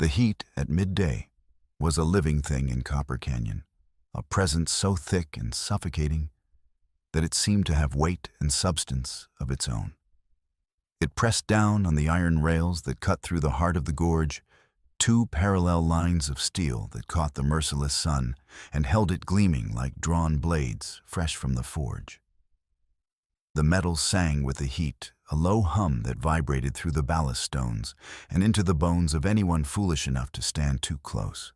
The heat at midday was a living thing in Copper Canyon, a presence so thick and suffocating that it seemed to have weight and substance of its own. It pressed down on the iron rails that cut through the heart of the gorge, two parallel lines of steel that caught the merciless sun and held it gleaming like drawn blades fresh from the forge. The metal sang with the heat, a low hum that vibrated through the ballast stones and into the bones of anyone foolish enough to stand too close.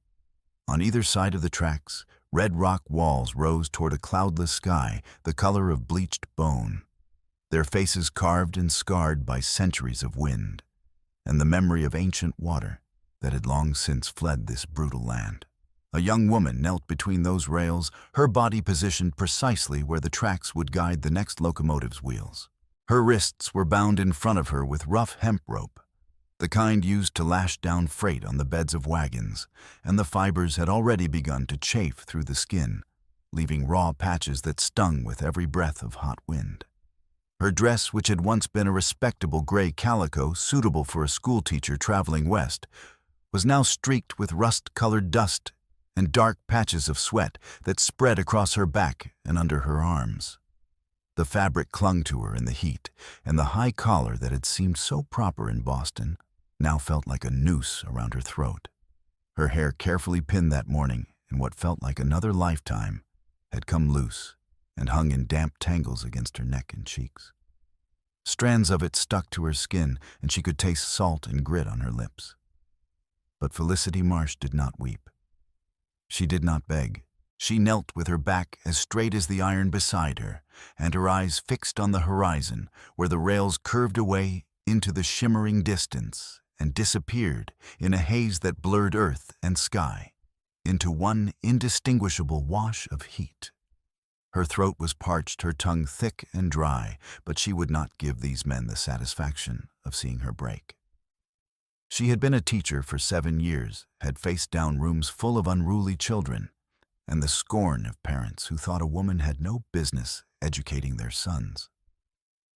On either side of the tracks, red rock walls rose toward a cloudless sky, the color of bleached bone, their faces carved and scarred by centuries of wind and the memory of ancient water that had long since fled this brutal land. A young woman knelt between those rails, her body positioned precisely where the tracks would guide the next locomotive's wheels. Her wrists were bound in front of her with rough hemp rope, the kind used to lash down freight on the beds of wagons, and the fibers had already begun to chafe through the skin, leaving raw patches that stung with every breath of hot wind. Her dress, which had once been a respectable gray calico suitable for a schoolteacher traveling west, was now streaked with rust-colored dust and dark patches of sweat that spread across her back and under her arms. The fabric clung to her in the heat, and the high collar that had seemed so proper in Boston now felt like a noose around her throat. Her hair, carefully pinned that morning in what felt like another lifetime, had come loose and hung in damp tangles against her neck and cheeks. Strands of it stuck to her skin, and she could taste salt and grit on her lips. But Felicity Marsh did not weep. She did not beg. She knelt with her back as straight as the iron beside her, and her eyes fixed on the horizon, where the rails curved away into the shimmering distance and disappeared in a haze that blurred earth and sky into one indistinguishable wash of heat. Her throat was parched, her tongue thick and dry, but she would not give these men the satisfaction of seeing her break. She had been a teacher for 7 years, had faced down rooms full of unruly children, and the scorn of parents who thought a woman had no business educating their sons.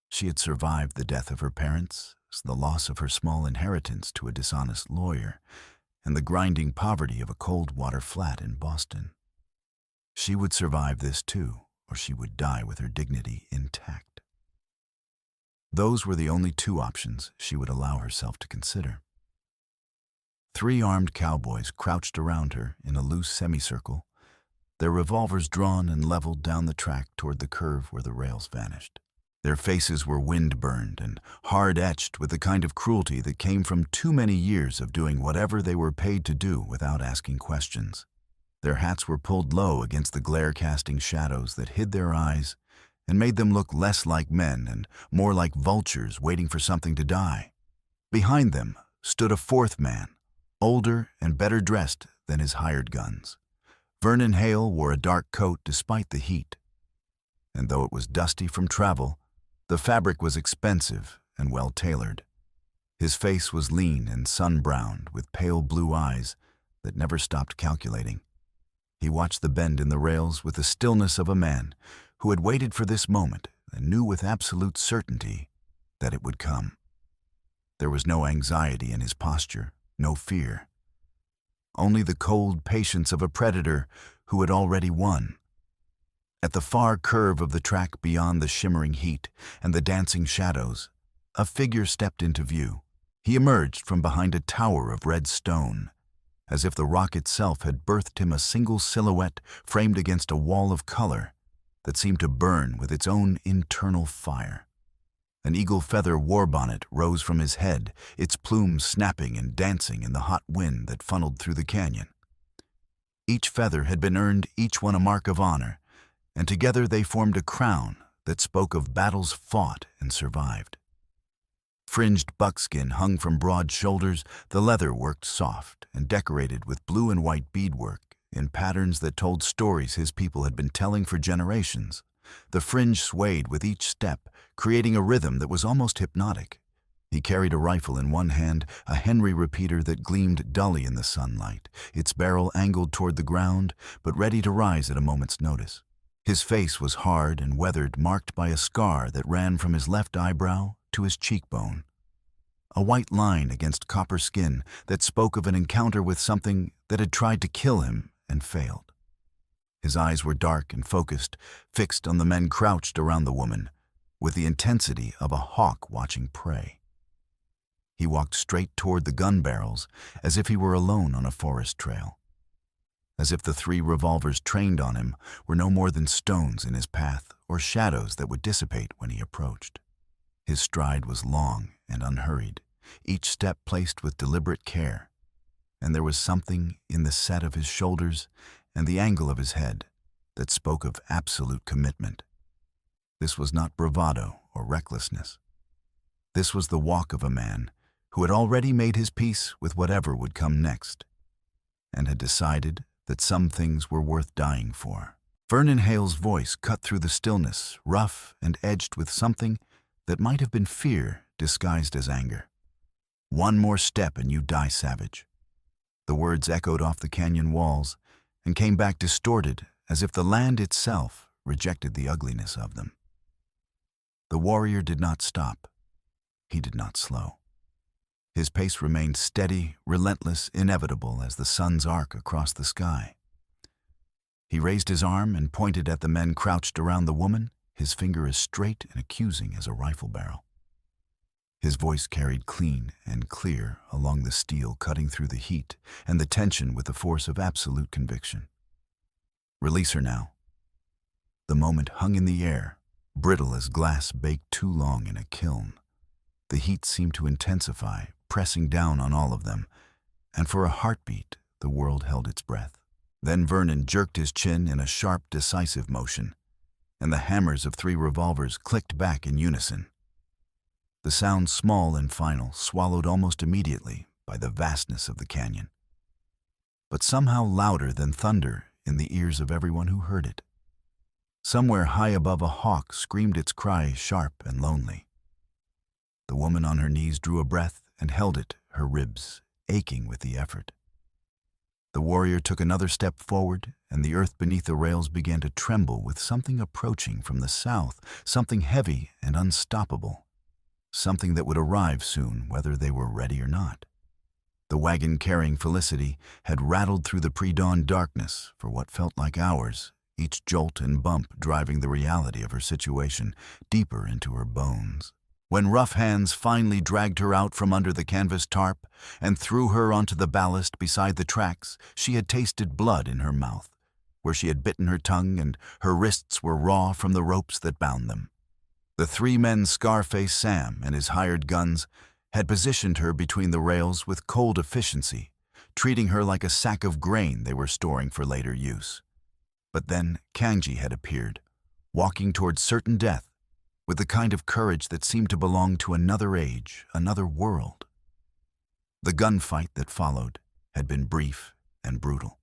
She had survived the death of her parents, the loss of her small inheritance to a dishonest lawyer, and the grinding poverty of a cold water flat in Boston. She would survive this too, or she would die with her dignity intact. Those were the only two options she would allow herself to consider. 3 armed cowboys crouched around her in a loose semicircle, their revolvers drawn and leveled down the track toward the curve where the rails vanished. Their faces were wind-burned and hard-etched with the kind of cruelty that came from too many years of doing whatever they were paid to do without asking questions. Their hats were pulled low against the glare-casting shadows that hid their eyes and made them look less like men and more like vultures waiting for something to die. Behind them stood a 4th man, older and better dressed than his hired guns. Vernon Hale wore a dark coat despite the heat, and though it was dusty from travel, the fabric was expensive and well-tailored. His face was lean and sun-browned with pale blue eyes that never stopped calculating. He watched the bend in the rails with the stillness of a man who had waited for this moment and knew with absolute certainty that it would come. There was no anxiety in his posture, no fear. Only the cold patience of a predator who had already won. At the far curve of the track beyond the shimmering heat and the dancing shadows, a figure stepped into view. He emerged from behind a tower of red stone, as if the rock itself had birthed him a single silhouette framed against a wall of color that seemed to burn with its own internal fire. An eagle feather war bonnet rose from his head, its plumes snapping and dancing in the hot wind that funneled through the canyon. Each feather had been earned, each one a mark of honor, and together they formed a crown that spoke of battles fought and survived. Fringed buckskin hung from broad shoulders, the leather worked soft and decorated with blue and white beadwork in patterns that told stories his people had been telling for generations. The fringe swayed with each step, creating a rhythm that was almost hypnotic. He carried a rifle in one hand, a Henry repeater that gleamed dully in the sunlight, its barrel angled toward the ground, but ready to rise at a moment's notice. His face was hard and weathered, marked by a scar that ran from his left eyebrow to his cheekbone. a white line against copper skin that spoke of an encounter with something that had tried to kill him and failed. His eyes were dark and focused, fixed on the men crouched around the woman, with the intensity of a hawk watching prey. He walked straight toward the gun barrels as if he were alone on a forest trail, as if the 3 revolvers trained on him were no more than stones in his path or shadows that would dissipate when he approached. His stride was long and unhurried, each step placed with deliberate care, and there was something in the set of his shoulders and the angle of his head that spoke of absolute commitment. This was not bravado or recklessness. This was the walk of a man who had already made his peace with whatever would come next, and had decided that some things were worth dying for. Vernon Hale's voice cut through the stillness, rough and edged with something that might have been fear disguised as anger. "One more step and you die, savage." The words echoed off the canyon walls and came back distorted as if the land itself rejected the ugliness of them. The warrior did not stop. He did not slow. His pace remained steady, relentless, inevitable as the sun's arc across the sky. He raised his arm and pointed at the men crouched around the woman, his finger as straight and accusing as a rifle barrel. His voice carried clean and clear along the steel, cutting through the heat and the tension with the force of absolute conviction. "Release her now." The moment hung in the air, brittle as glass baked too long in a kiln. The heat seemed to intensify, pressing down on all of them, and for a heartbeat, the world held its breath. Then Vernon jerked his chin in a sharp, decisive motion, and the hammers of 3 revolvers clicked back in unison. The sound, small and final, swallowed almost immediately by the vastness of the canyon, but somehow louder than thunder in the ears of everyone who heard it. Somewhere high above, a hawk screamed its cry, sharp and lonely. The woman on her knees drew a breath and held it, her ribs aching with the effort. The warrior took another step forward, and the earth beneath the rails began to tremble with something approaching from the south, something heavy and unstoppable, something that would arrive soon, whether they were ready or not. The wagon carrying Felicity had rattled through the pre-dawn darkness for what felt like hours, each jolt and bump driving the reality of her situation deeper into her bones. When rough hands finally dragged her out from under the canvas tarp and threw her onto the ballast beside the tracks, she had tasted blood in her mouth, where she had bitten her tongue, and her wrists were raw from the ropes that bound them. The 3 men, Scarface Sam and his hired guns, had positioned her between the rails with cold efficiency, treating her like a sack of grain they were storing for later use. But then Kanji had appeared, walking towards certain death, with the kind of courage that seemed to belong to another age, another world. The gunfight that followed had been brief and brutal.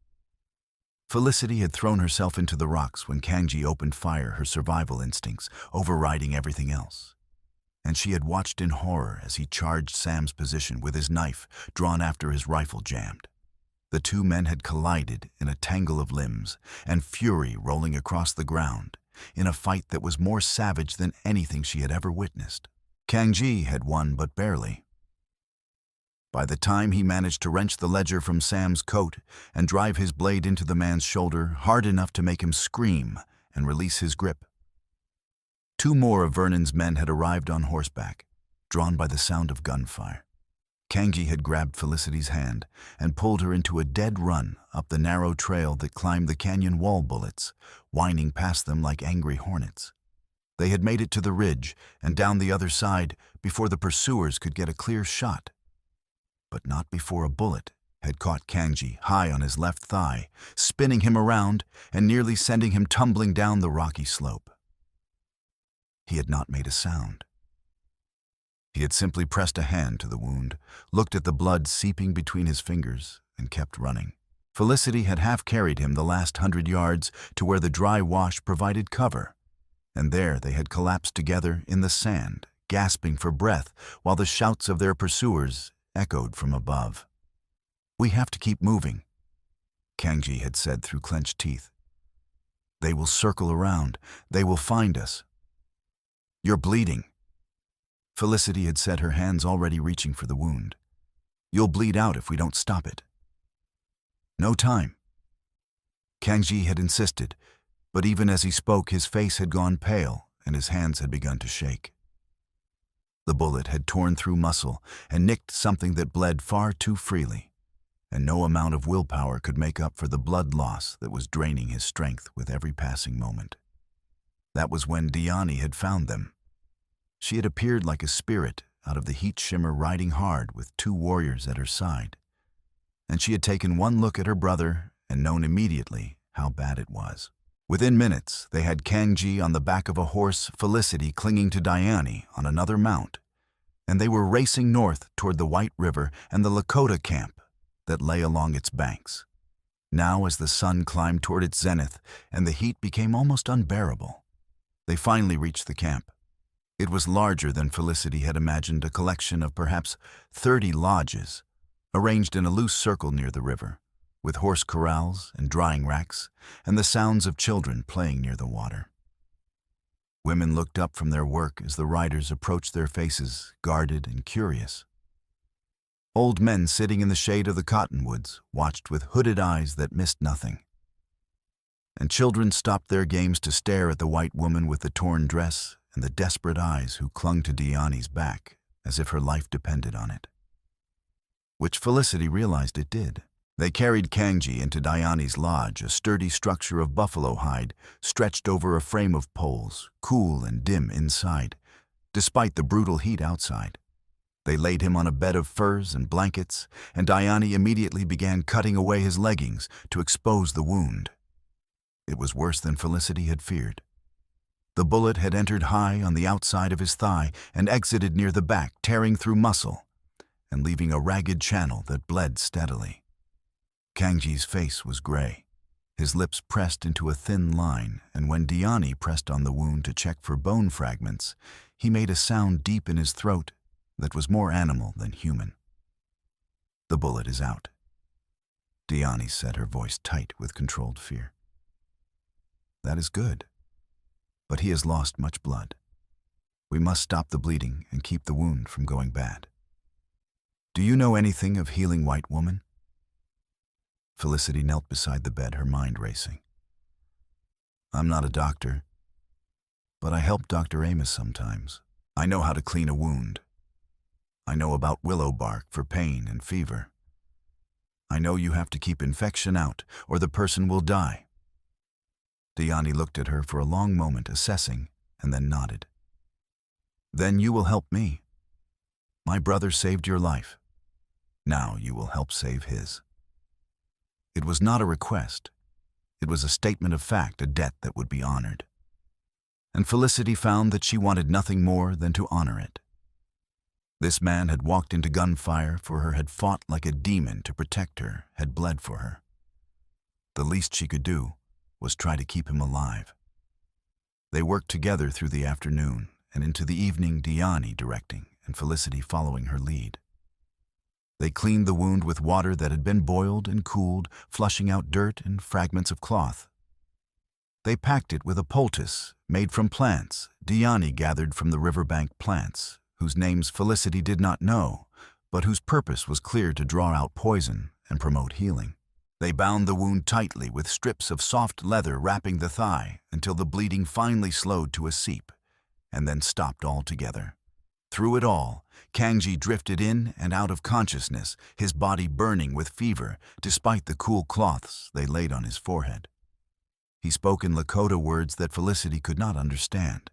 Felicity had thrown herself into the rocks when Kanji opened fire, her survival instincts overriding everything else. And she had watched in horror as he charged Sam's position with his knife drawn after his rifle jammed. The 2 men had collided in a tangle of limbs and fury rolling across the ground, in a fight that was more savage than anything she had ever witnessed. Kanji had won, but barely. By the time he managed to wrench the ledger from Sam's coat and drive his blade into the man's shoulder hard enough to make him scream and release his grip, 2 more of Vernon's men had arrived on horseback, drawn by the sound of gunfire. Kanji had grabbed Felicity's hand and pulled her into a dead run up the narrow trail that climbed the canyon wall, bullets whining past them like angry hornets. They had made it to the ridge and down the other side before the pursuers could get a clear shot. But not before a bullet had caught Kanji high on his left thigh, spinning him around and nearly sending him tumbling down the rocky slope. He had not made a sound. He had simply pressed a hand to the wound, looked at the blood seeping between his fingers, and kept running. Felicity had half-carried him the last 100 yards to where the dry wash provided cover, and there they had collapsed together in the sand, gasping for breath while the shouts of their pursuers echoed from above. "We have to keep moving," Kanji had said through clenched teeth. "They will circle around. They will find us." "You're bleeding." Felicity had said, her hands already reaching for the wound. "You'll bleed out if we don't stop it." "No time." Kangji had insisted, but even as he spoke, his face had gone pale and his hands had begun to shake. The bullet had torn through muscle and nicked something that bled far too freely, and no amount of willpower could make up for the blood loss that was draining his strength with every passing moment. That was when Diani had found them. She had appeared like a spirit out of the heat shimmer, riding hard with two warriors at her side, and she had taken one look at her brother and known immediately how bad it was. Within minutes, they had Kangji on the back of a horse, Felicity clinging to Diani on another mount, and they were racing north toward the White River and the Lakota camp that lay along its banks. Now, as the sun climbed toward its zenith and the heat became almost unbearable, they finally reached the camp. It was larger than Felicity had imagined, a collection of perhaps 30 lodges, arranged in a loose circle near the river, with horse corrals and drying racks and the sounds of children playing near the water. Women looked up from their work as the riders approached, their faces guarded and curious. Old men sitting in the shade of the cottonwoods watched with hooded eyes that missed nothing. And children stopped their games to stare at the white woman with the torn dress and the desperate eyes who clung to Diani's back as if her life depended on it. Which Felicity realized it did. They carried Kangji into Diani's lodge, a sturdy structure of buffalo hide stretched over a frame of poles, cool and dim inside, despite the brutal heat outside. They laid him on a bed of furs and blankets, and Diani immediately began cutting away his leggings to expose the wound. It was worse than Felicity had feared. The bullet had entered high on the outside of his thigh and exited near the back, tearing through muscle and leaving a ragged channel that bled steadily. Kangji's face was gray, his lips pressed into a thin line, and when Diani pressed on the wound to check for bone fragments, he made a sound deep in his throat that was more animal than human. "The bullet is out," Diani said, her voice tight with controlled fear. "That is good, but he has lost much blood. We must stop the bleeding and keep the wound from going bad. Do you know anything of healing, white woman?" Felicity knelt beside the bed, her mind racing. "I'm not a doctor, but I help Dr. Amos sometimes. I know how to clean a wound. I know about willow bark for pain and fever. I know you have to keep infection out or the person will die." Diani looked at her for a long moment, assessing, and then nodded. "Then you will help me. My brother saved your life. Now you will help save his." It was not a request. It was a statement of fact, a debt that would be honored. And Felicity found that she wanted nothing more than to honor it. This man had walked into gunfire for her, had fought like a demon to protect her, had bled for her. The least she could do was try to keep him alive. They worked together through the afternoon and into the evening, Diani directing and Felicity following her lead. They cleaned the wound with water that had been boiled and cooled, flushing out dirt and fragments of cloth. They packed it with a poultice made from plants Diani gathered from the riverbank plants, whose names Felicity did not know, but whose purpose was clear: to draw out poison and promote healing. They bound the wound tightly with strips of soft leather wrapping the thigh until the bleeding finally slowed to a seep, and then stopped altogether. Through it all, Kangji drifted in and out of consciousness, his body burning with fever despite the cool cloths they laid on his forehead. He spoke in Lakota words that Felicity could not understand,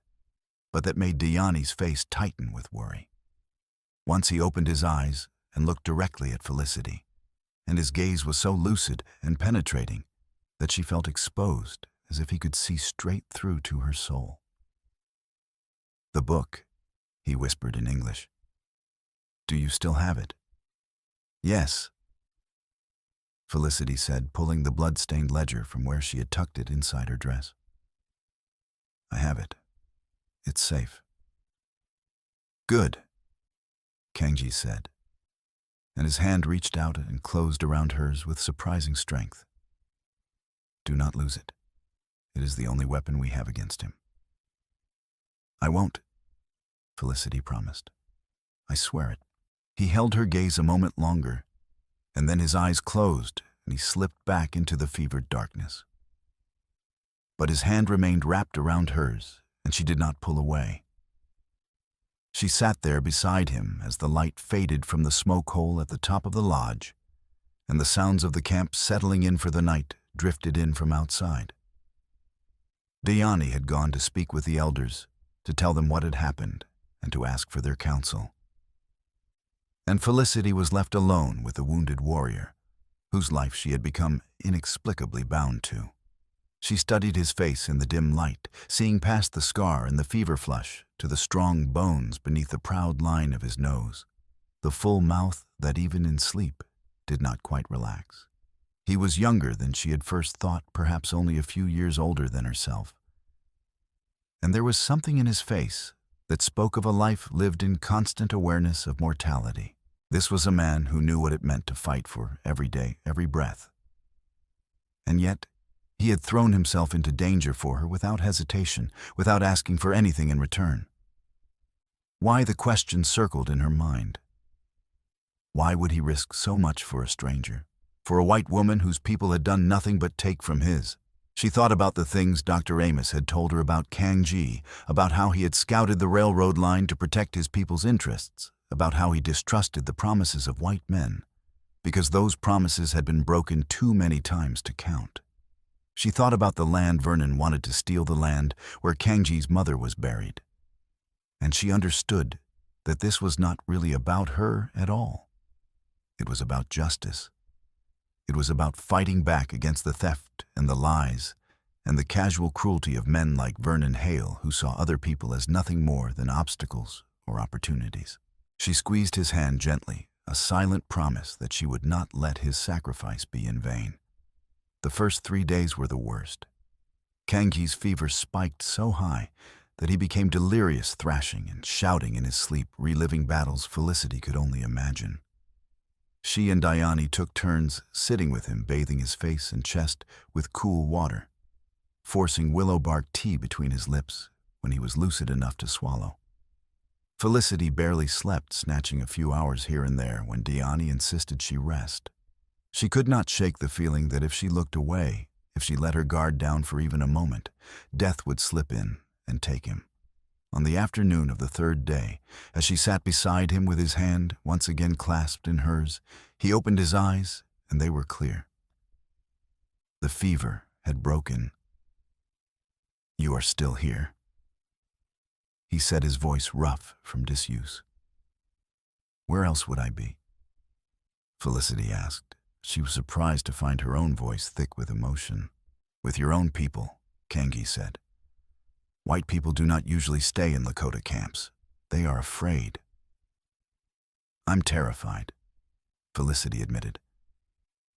but that made Diani's face tighten with worry. Once he opened his eyes and looked directly at Felicity, and his gaze was so lucid and penetrating that she felt exposed, as if he could see straight through to her soul. "The book," he whispered in English. "Do you still have it?" "Yes," Felicity said, pulling the blood-stained ledger from where she had tucked it inside her dress. "I have it. It's safe." "Good," Kangji said, and his hand reached out and closed around hers with surprising strength. "Do not lose it. It is the only weapon we have against him." "I won't," Felicity promised. I swear it. He held her gaze a moment longer, and then his eyes closed and he slipped back into the fevered darkness. But his hand remained wrapped around hers, and she did not pull away. She sat there beside him as the light faded from the smoke hole at the top of the lodge, and the sounds of the camp settling in for the night drifted in from outside. Diani had gone to speak with the elders, to tell them what had happened, and to ask for their counsel. And Felicity was left alone with the wounded warrior, whose life she had become inexplicably bound to. She studied his face in the dim light, seeing past the scar and the fever flush to the strong bones beneath the proud line of his nose, the full mouth that even in sleep did not quite relax. He was younger than she had first thought, perhaps only a few years older than herself. And there was something in his face that spoke of a life lived in constant awareness of mortality. This was a man who knew what it meant to fight for every day, every breath. And yet, he had thrown himself into danger for her without hesitation, without asking for anything in return. Why, the question circled in her mind. Why would he risk so much for a stranger? For a white woman whose people had done nothing but take from his? She thought about the things Dr. Amos had told her about Kangji, about how he had scouted the railroad line to protect his people's interests, about how he distrusted the promises of white men, because those promises had been broken too many times to count. She thought about the land Vernon wanted to steal, the land where Kangji's mother was buried. And she understood that this was not really about her at all. It was about justice. It was about fighting back against the theft and the lies and the casual cruelty of men like Vernon Hale, who saw other people as nothing more than obstacles or opportunities. She squeezed his hand gently, a silent promise that she would not let his sacrifice be in vain. The first 3 days were the worst. Kangji's fever spiked so high that he became delirious, thrashing and shouting in his sleep, reliving battles Felicity could only imagine. She and Diani took turns sitting with him, bathing his face and chest with cool water, forcing willow bark tea between his lips when he was lucid enough to swallow. Felicity barely slept, snatching a few hours here and there when Diani insisted she rest. She could not shake the feeling that if she looked away, if she let her guard down for even a moment, death would slip in and take him. On the afternoon of the 3rd day, as she sat beside him with his hand once again clasped in hers, he opened his eyes, and they were clear. The fever had broken. "You are still here," he said, his voice rough from disuse. "Where else would I be?" Felicity asked. She was surprised to find her own voice thick with emotion. "With your own people," Kangji said. "White people do not usually stay in Lakota camps. They are afraid." "I'm terrified," Felicity admitted.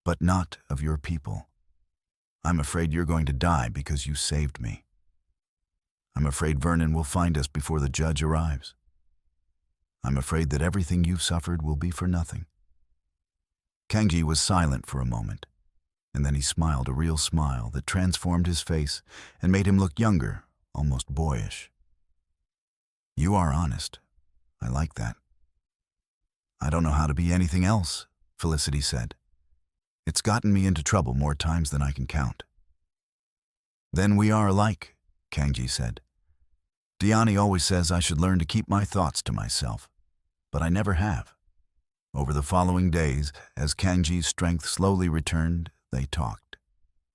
"But not of your people. I'm afraid you're going to die because you saved me. I'm afraid Vernon will find us before the judge arrives. I'm afraid that everything you've suffered will be for nothing." Kangji was silent for a moment, and then he smiled, a real smile that transformed his face and made him look younger, almost boyish. "You are honest. I like that." "I don't know how to be anything else," Felicity said. "It's gotten me into trouble more times than I can count." "Then we are alike," Kangji said. "Diani always says I should learn to keep my thoughts to myself, but I never have." Over the following days, as Kangji's strength slowly returned, they talked.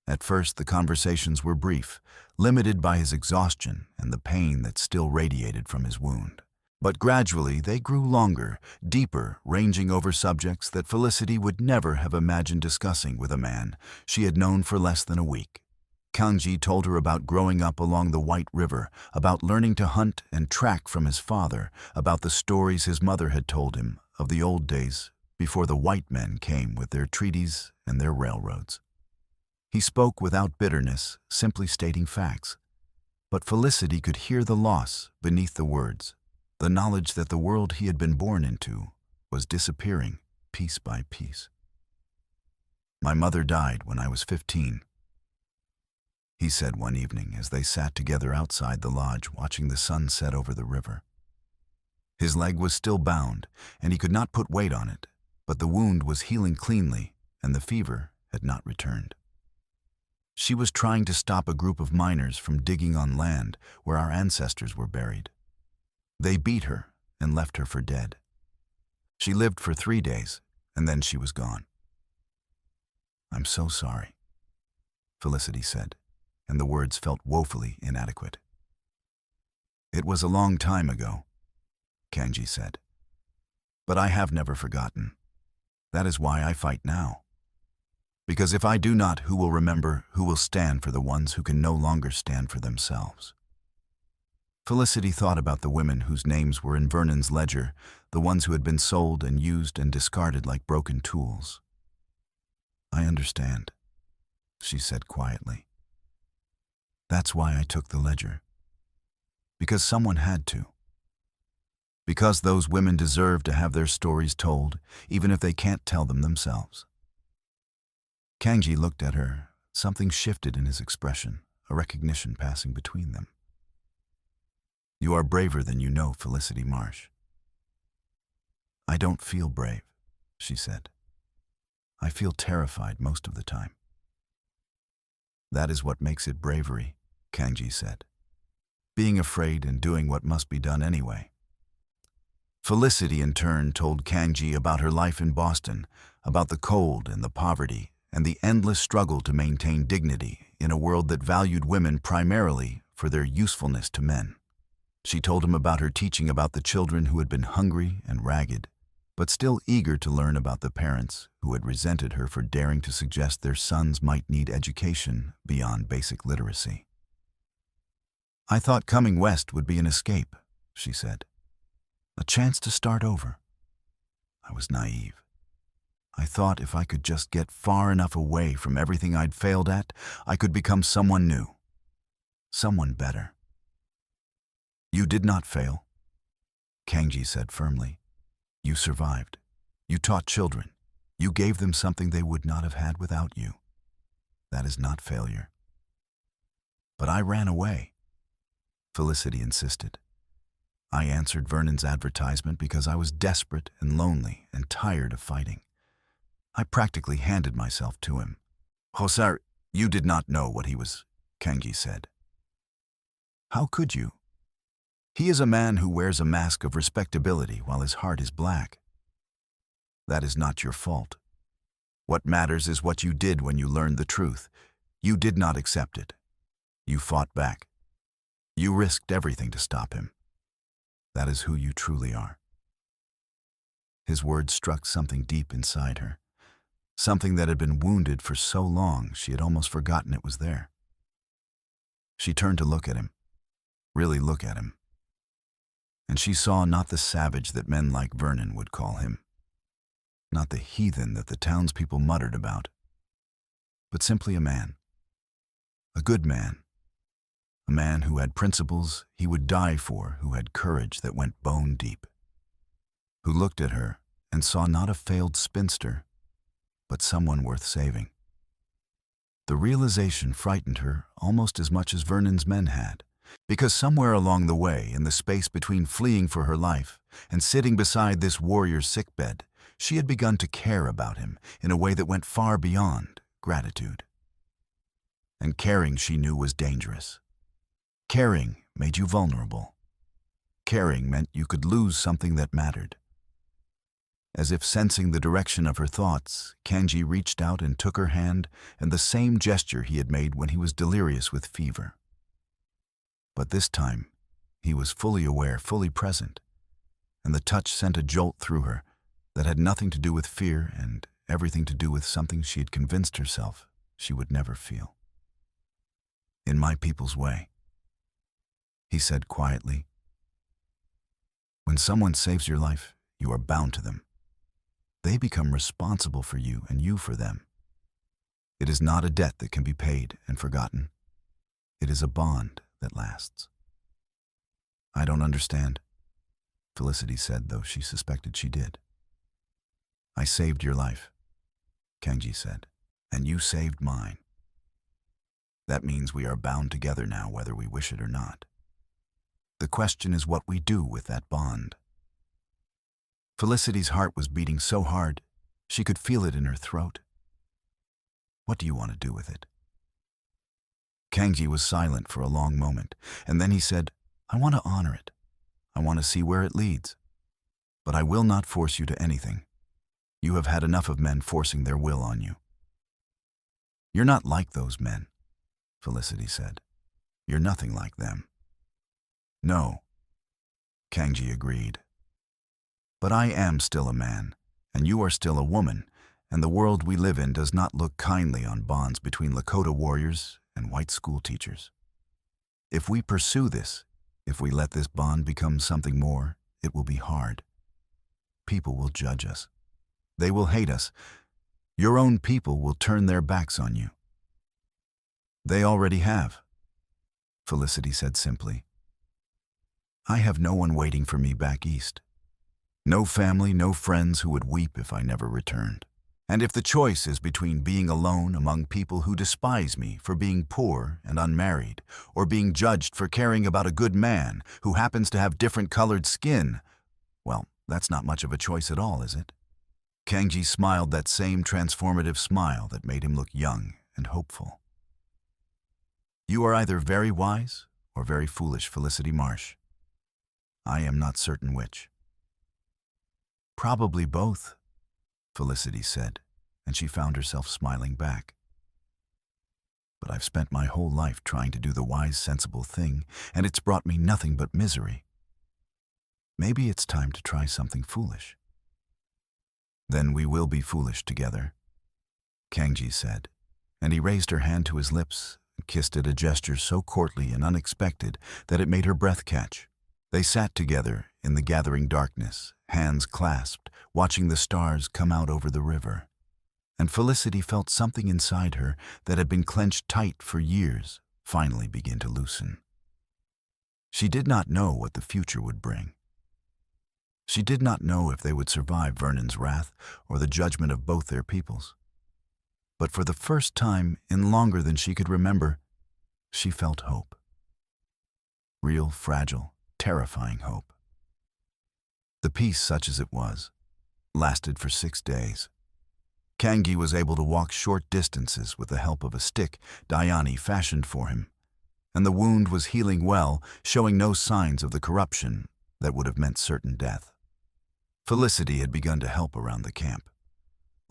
At first, the conversations were brief, limited by his exhaustion and the pain that still radiated from his wound. But gradually, they grew longer, deeper, ranging over subjects that Felicity would never have imagined discussing with a man she had known for less than a week. Kangji told her about growing up along the White River, about learning to hunt and track from his father, about the stories his mother had told him of the old days before the white men came with their treaties and their railroads. He spoke without bitterness, simply stating facts. But Felicity could hear the loss beneath the words, the knowledge that the world he had been born into was disappearing piece by piece. "My mother died when I was 15, he said one evening as they sat together outside the lodge watching the sun set over the river. His leg was still bound, and he could not put weight on it, but the wound was healing cleanly, and the fever had not returned. She was trying to stop a group of miners from digging on land where our ancestors were buried. They beat her and left her for dead. She lived for 3 days, and then she was gone. "I'm so sorry," Felicity said, and the words felt woefully inadequate. "It was a long time ago," Kanji said. "But I have never forgotten. That is why I fight now. Because if I do not, who will remember, who will stand for the ones who can no longer stand for themselves?" Felicity thought about the women whose names were in Vernon's ledger, the ones who had been sold and used and discarded like broken tools. "I understand," she said quietly. "That's why I took the ledger. Because someone had to. Because those women deserve to have their stories told, even if they can't tell them themselves." Kanji looked at her. Something shifted in his expression, a recognition passing between them. "You are braver than you know, Felicity Marsh." "I don't feel brave," she said. "I feel terrified most of the time." "That is what makes it bravery," Kanji said. "Being afraid and doing what must be done anyway." Felicity, in turn, told Kanji about her life in Boston, about the cold and the poverty, and the endless struggle to maintain dignity in a world that valued women primarily for their usefulness to men. She told him about her teaching about the children who had been hungry and ragged, but still eager to learn about the parents who had resented her for daring to suggest their sons might need education beyond basic literacy. "I thought coming west would be an escape," she said. "A chance to start over. I was naive. I thought if I could just get far enough away from everything I'd failed at, I could become someone new. Someone better." "You did not fail," Kanji said firmly. "You survived. You taught children. You gave them something they would not have had without you. That is not failure." "But I ran away," Felicity insisted. "I answered Vernon's advertisement because I was desperate and lonely and tired of fighting. I practically handed myself to him." "Hosar, you did not know what he was," Kanji said. "How could you? He is a man who wears a mask of respectability while his heart is black. That is not your fault. What matters is what you did when you learned the truth. You did not accept it. You fought back. You risked everything to stop him. That is who you truly are." His words struck something deep inside her, something that had been wounded for so long she had almost forgotten it was there. She turned to look at him, really look at him. And she saw not the savage that men like Vernon would call him, not the heathen that the townspeople muttered about, but simply a man, a good man, a man who had principles he would die for, who had courage that went bone deep, who looked at her and saw not a failed spinster, but someone worth saving. The realization frightened her almost as much as Vernon's men had, because somewhere along the way, in the space between fleeing for her life and sitting beside this warrior's sickbed, she had begun to care about him in a way that went far beyond gratitude. And caring, she knew, was dangerous. Caring made you vulnerable. Caring meant you could lose something that mattered. As if sensing the direction of her thoughts, Kanji reached out and took her hand in the same gesture he had made when he was delirious with fever. But this time, he was fully aware, fully present, and the touch sent a jolt through her that had nothing to do with fear and everything to do with something she had convinced herself she would never feel. "In my people's way," he said quietly. "When someone saves your life, you are bound to them. They become responsible for you and you for them. It is not a debt that can be paid and forgotten. It is a bond that lasts." "I don't understand," Felicity said, though she suspected she did. "I saved your life," Kanji said, "and you saved mine. That means we are bound together now, whether we wish it or not. The question is what we do with that bond." Felicity's heart was beating so hard, she could feel it in her throat. What do you want to do with it? Kangji was silent for a long moment, and then he said, I want to honor it. I want to see where it leads. But I will not force you to anything. You have had enough of men forcing their will on you. You're not like those men, Felicity said. You're nothing like them. No, Kangji agreed. But I am still a man, and you are still a woman, and the world we live in does not look kindly on bonds between Lakota warriors and white school teachers. If we pursue this, if we let this bond become something more, it will be hard. People will judge us. They will hate us. Your own people will turn their backs on you. They already have, Felicity said simply. I have no one waiting for me back east. No family, no friends who would weep if I never returned. And if the choice is between being alone among people who despise me for being poor and unmarried, or being judged for caring about a good man who happens to have different colored skin, well, that's not much of a choice at all, is it? Kangji smiled that same transformative smile that made him look young and hopeful. You are either very wise or very foolish, Felicity Marsh. I am not certain which. Probably both, Felicity said, and she found herself smiling back. But I've spent my whole life trying to do the wise, sensible thing, and it's brought me nothing but misery. Maybe it's time to try something foolish. Then we will be foolish together, Kangji said, and he raised her hand to his lips and kissed it, a gesture so courtly and unexpected that it made her breath catch. They sat together in the gathering darkness, hands clasped, watching the stars come out over the river. And Felicity felt something inside her that had been clenched tight for years finally begin to loosen. She did not know what the future would bring. She did not know if they would survive Vernon's wrath or the judgment of both their peoples. But for the first time in longer than she could remember, she felt hope. Real, fragile, terrifying hope. The peace, such as it was, lasted for 6 days. Kangji was able to walk short distances with the help of a stick Dayani fashioned for him, and the wound was healing well, showing no signs of the corruption that would have meant certain death. Felicity had begun to help around the camp,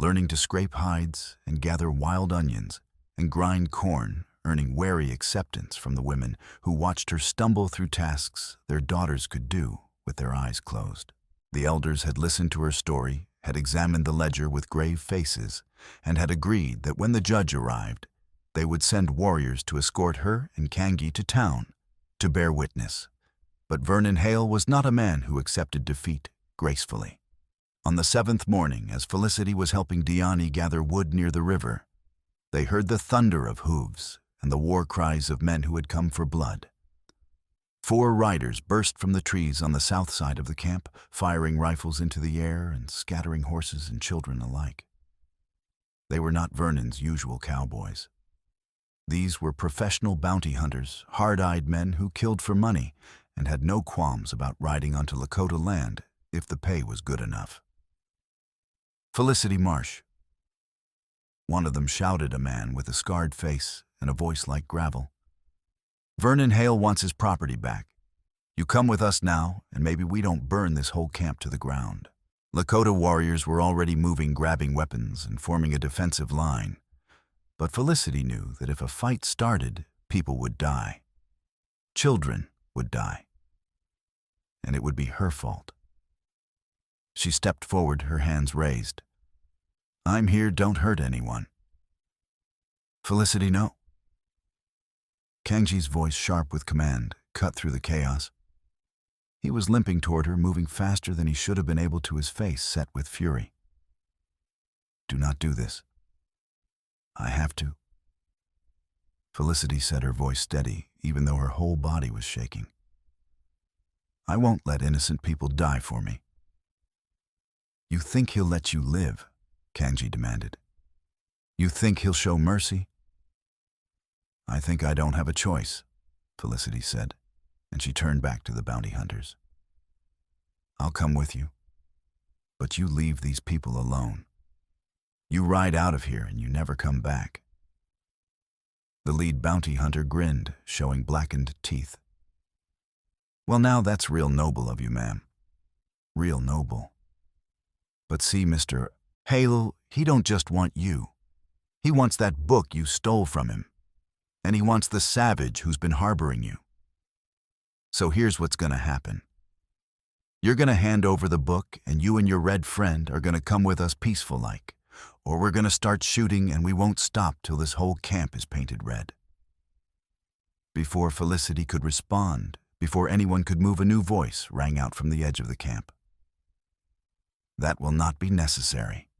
learning to scrape hides and gather wild onions and grind corn, earning wary acceptance from the women who watched her stumble through tasks their daughters could do with their eyes closed. The elders had listened to her story, had examined the ledger with grave faces, and had agreed that when the judge arrived, they would send warriors to escort her and Kangji to town to bear witness. But Vernon Hale was not a man who accepted defeat gracefully. On the 7th morning, as Felicity was helping Diani gather wood near the river, they heard the thunder of hooves and the war cries of men who had come for blood. 4 riders burst from the trees on the south side of the camp, firing rifles into the air and scattering horses and children alike. They were not Vernon's usual cowboys. These were professional bounty hunters, hard-eyed men who killed for money and had no qualms about riding onto Lakota land if the pay was good enough. Felicity Marsh. One of them shouted, a man with a scarred face and a voice like gravel. Vernon Hale wants his property back. You come with us now, and maybe we don't burn this whole camp to the ground. Lakota warriors were already moving, grabbing weapons and forming a defensive line. But Felicity knew that if a fight started, people would die. Children would die. And it would be her fault. She stepped forward, her hands raised. I'm here, don't hurt anyone. Felicity, no. Kangji's voice, sharp with command, cut through the chaos. He was limping toward her, moving faster than he should have been able to, his face set with fury. Do not do this. I have to. Felicity said, her voice steady, even though her whole body was shaking. I won't let innocent people die for me. You think he'll let you live? Kangji demanded. You think he'll show mercy? I think I don't have a choice, Felicity said, and she turned back to the bounty hunters. I'll come with you. But you leave these people alone. You ride out of here and you never come back." The lead bounty hunter grinned, showing blackened teeth. "Well, now that's real noble of you, ma'am. Real noble. But see, Mr. Hale, he don't just want you. He wants that book you stole from him. And he wants the savage who's been harboring you. So here's what's gonna happen. You're gonna hand over the book, and you and your red friend are gonna come with us peaceful-like, or we're gonna start shooting and we won't stop till this whole camp is painted red." Before Felicity could respond, before anyone could move, a new voice rang out from the edge of the camp. "That will not be necessary."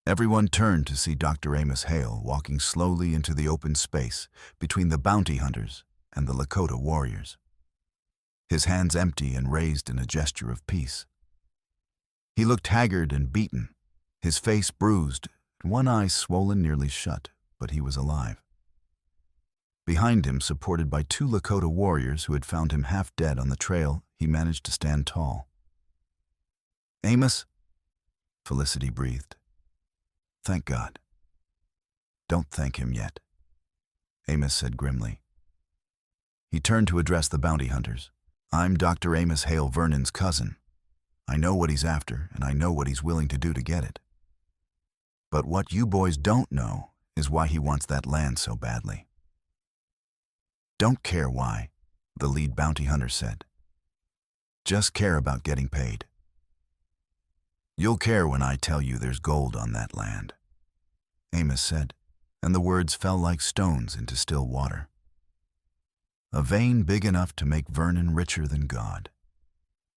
Everyone turned to see Dr. Amos Hale walking slowly into the open space between the bounty hunters and the Lakota warriors, his hands empty and raised in a gesture of peace. He looked haggard and beaten, his face bruised, one eye swollen nearly shut, but he was alive. Behind him, supported by two Lakota warriors who had found him half dead on the trail, he managed to stand tall. "Amos?" Felicity breathed. "Thank God." "Don't thank him yet," Amos said grimly. He turned to address the bounty hunters. "I'm Dr. Amos Hale, Vernon's cousin. I know what he's after, and I know what he's willing to do to get it. But what you boys don't know is why he wants that land so badly." "Don't care why," the lead bounty hunter said. "Just care about getting paid. You'll care when I tell you there's gold on that land," Amos said, and the words fell like stones into still water. "A vein big enough to make Vernon richer than God.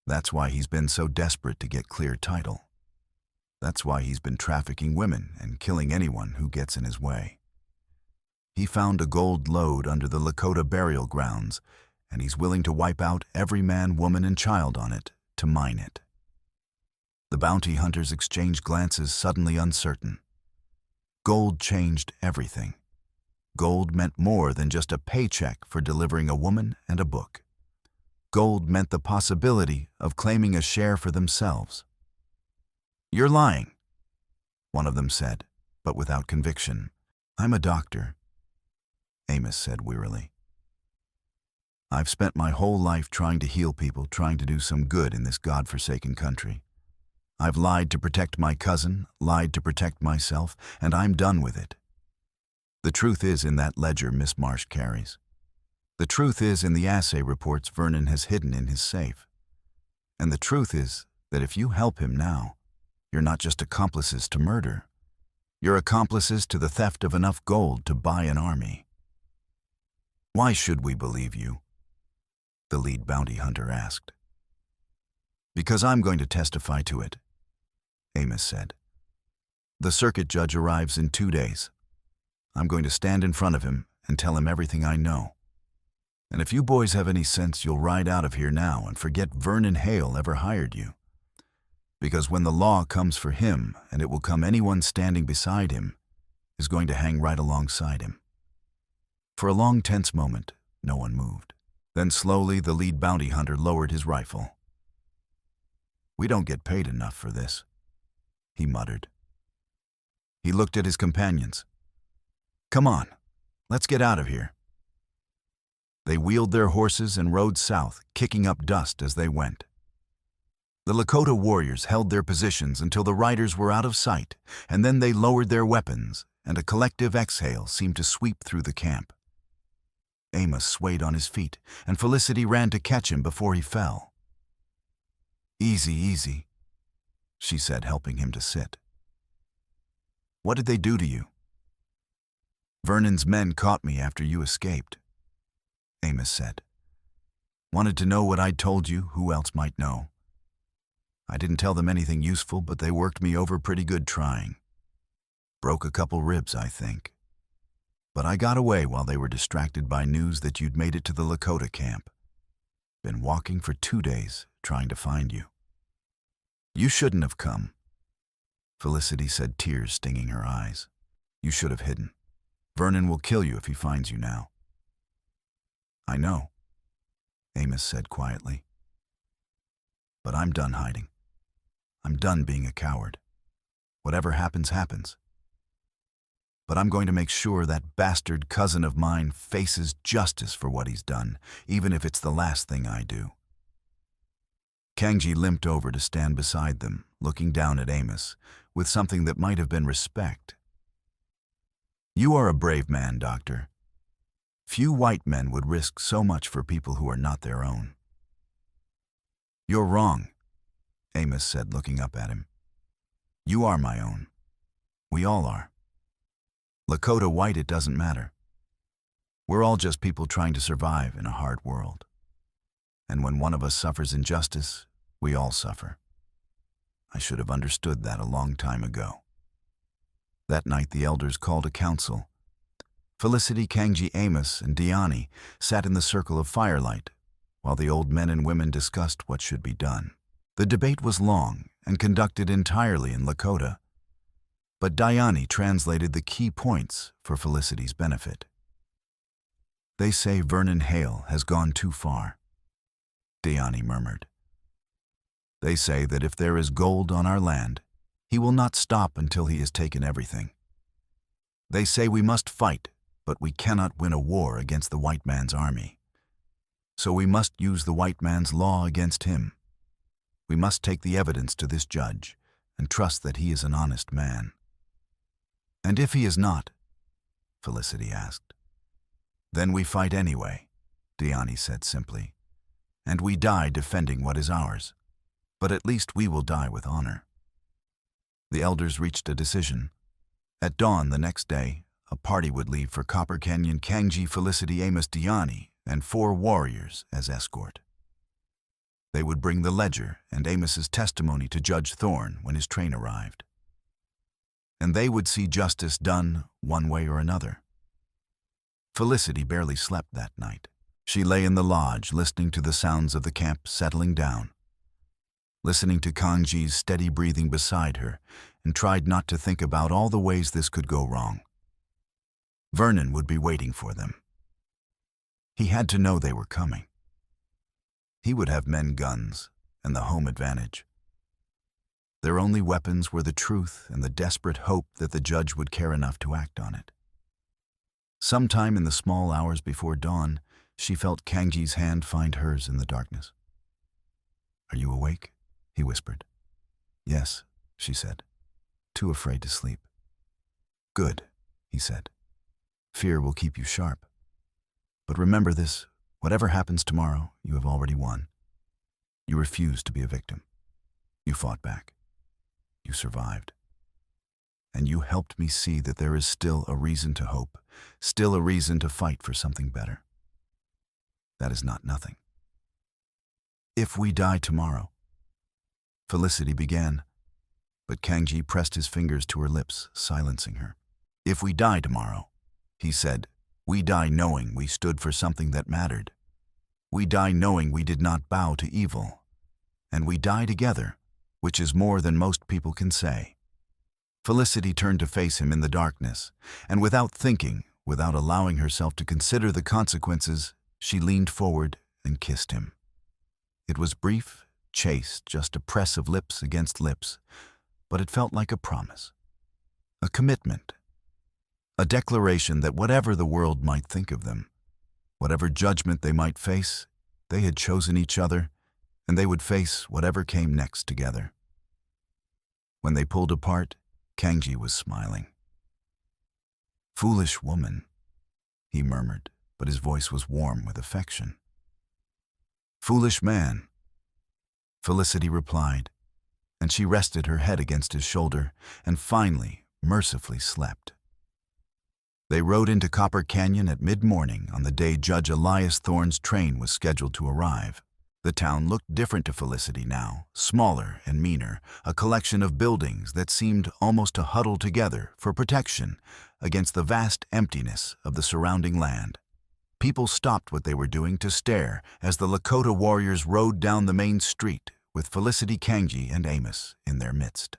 That's why he's been so desperate to get clear title. That's why he's been trafficking women and killing anyone who gets in his way. He found a gold lode under the Lakota burial grounds, and he's willing to wipe out every man, woman, and child on it to mine it." The bounty hunters exchanged glances, suddenly uncertain. Gold changed everything. Gold meant more than just a paycheck for delivering a woman and a book. Gold meant the possibility of claiming a share for themselves. "You're lying," one of them said, but without conviction. "I'm a doctor," Amos said wearily. "I've spent my whole life trying to heal people, trying to do some good in this God-forsaken country. I've lied to protect my cousin, lied to protect myself, and I'm done with it. The truth is in that ledger Miss Marsh carries. The truth is in the assay reports Vernon has hidden in his safe. And the truth is that if you help him now, you're not just accomplices to murder. You're accomplices to the theft of enough gold to buy an army." "Why should we believe you?" the lead bounty hunter asked. "Because I'm going to testify to it," Amos said. "The circuit judge arrives in 2 days. I'm going to stand in front of him and tell him everything I know. And if you boys have any sense, you'll ride out of here now and forget Vernon Hale ever hired you. Because when the law comes for him, and it will come, anyone standing beside him is going to hang right alongside him." For a long, tense moment, no one moved. Then slowly, the lead bounty hunter lowered his rifle. "We don't get paid enough for this," he muttered. He looked at his companions. "Come on, let's get out of here." They wheeled their horses and rode south, kicking up dust as they went. The Lakota warriors held their positions until the riders were out of sight, and then they lowered their weapons, and a collective exhale seemed to sweep through the camp. Amos swayed on his feet, and Felicity ran to catch him before he fell. "Easy, easy," she said, helping him to sit. "What did they do to you?" "Vernon's men caught me after you escaped," Amos said. "Wanted to know what I'd told you, who else might know. I didn't tell them anything useful, but they worked me over pretty good trying. Broke a couple ribs, I think. But I got away while they were distracted by news that you'd made it to the Lakota camp. Been walking for 2 days, trying to find you. You shouldn't have come," Felicity said, tears stinging her eyes. "You should have hidden. Vernon will kill you if he finds you now." "I know," Amos said quietly. "But I'm done hiding. I'm done being a coward. Whatever happens, happens. But I'm going to make sure that bastard cousin of mine faces justice for what he's done, even if it's the last thing I do. Kangji limped over to stand beside them, looking down at Amos, with something that might have been respect. You are a brave man, Doctor. Few white men would risk so much for people who are not their own. You're wrong, Amos said, looking up at him. You are my own. We all are. Lakota, white, it doesn't matter. We're all just people trying to survive in a hard world. And when one of us suffers injustice, we all suffer. I should have understood that a long time ago. That night the elders called a council. Felicity, Kangji, Amos, and Diani sat in the circle of firelight, while the old men and women discussed what should be done. The debate was long and conducted entirely in Lakota, but Diani translated the key points for Felicity's benefit. They say Vernon Hale has gone too far, Diani murmured. They say that if there is gold on our land, he will not stop until he has taken everything. They say we must fight, but we cannot win a war against the white man's army. So we must use the white man's law against him. We must take the evidence to this judge and trust that he is an honest man. And if he is not, Felicity asked. Then we fight anyway, Diani said simply, and we die defending what is ours. But at least we will die with honor. The elders reached a decision. At dawn the next day, a party would leave for Copper Canyon, Kangji, Felicity, Amos, Diani, and 4 warriors as escort. They would bring the ledger and Amos's testimony to Judge Thorne when his train arrived. And they would see justice done one way or another. Felicity barely slept that night. She lay in the lodge listening to the sounds of the camp settling down, listening to Kangji's steady breathing beside her, and tried not to think about all the ways this could go wrong. Vernon would be waiting for them. He had to know they were coming. He would have men guns and the home advantage. Their only weapons were the truth and the desperate hope that the judge would care enough to act on it. Sometime in the small hours before dawn, she felt Kangji's hand find hers in the darkness. "Are you awake?" he whispered. "Yes," she said, too afraid to sleep. "Good," he said. "Fear will keep you sharp. But remember this, whatever happens tomorrow, you have already won. You refused to be a victim. You fought back. You survived. And you helped me see that there is still a reason to hope, still a reason to fight for something better. That is not nothing. If we die tomorrow," Felicity began, but Kangji pressed his fingers to her lips, silencing her. "If we die tomorrow," he said, "we die knowing we stood for something that mattered. We die knowing we did not bow to evil. And we die together, which is more than most people can say." Felicity turned to face him in the darkness, and without thinking, without allowing herself to consider the consequences, she leaned forward and kissed him. It was brief, chaste, just a press of lips against lips, but it felt like a promise, a commitment, a declaration that whatever the world might think of them, whatever judgment they might face, they had chosen each other, and they would face whatever came next together. When they pulled apart, Kangji was smiling. "Foolish woman," he murmured, but his voice was warm with affection. "Foolish man," Felicity replied, and she rested her head against his shoulder and finally, mercifully slept. They rode into Copper Canyon at mid-morning on the day Judge Elias Thorne's train was scheduled to arrive. The town looked different to Felicity now, smaller and meaner, a collection of buildings that seemed almost to huddle together for protection against the vast emptiness of the surrounding land. People stopped what they were doing to stare as the Lakota warriors rode down the main street with Felicity, Kangji, and Amos in their midst.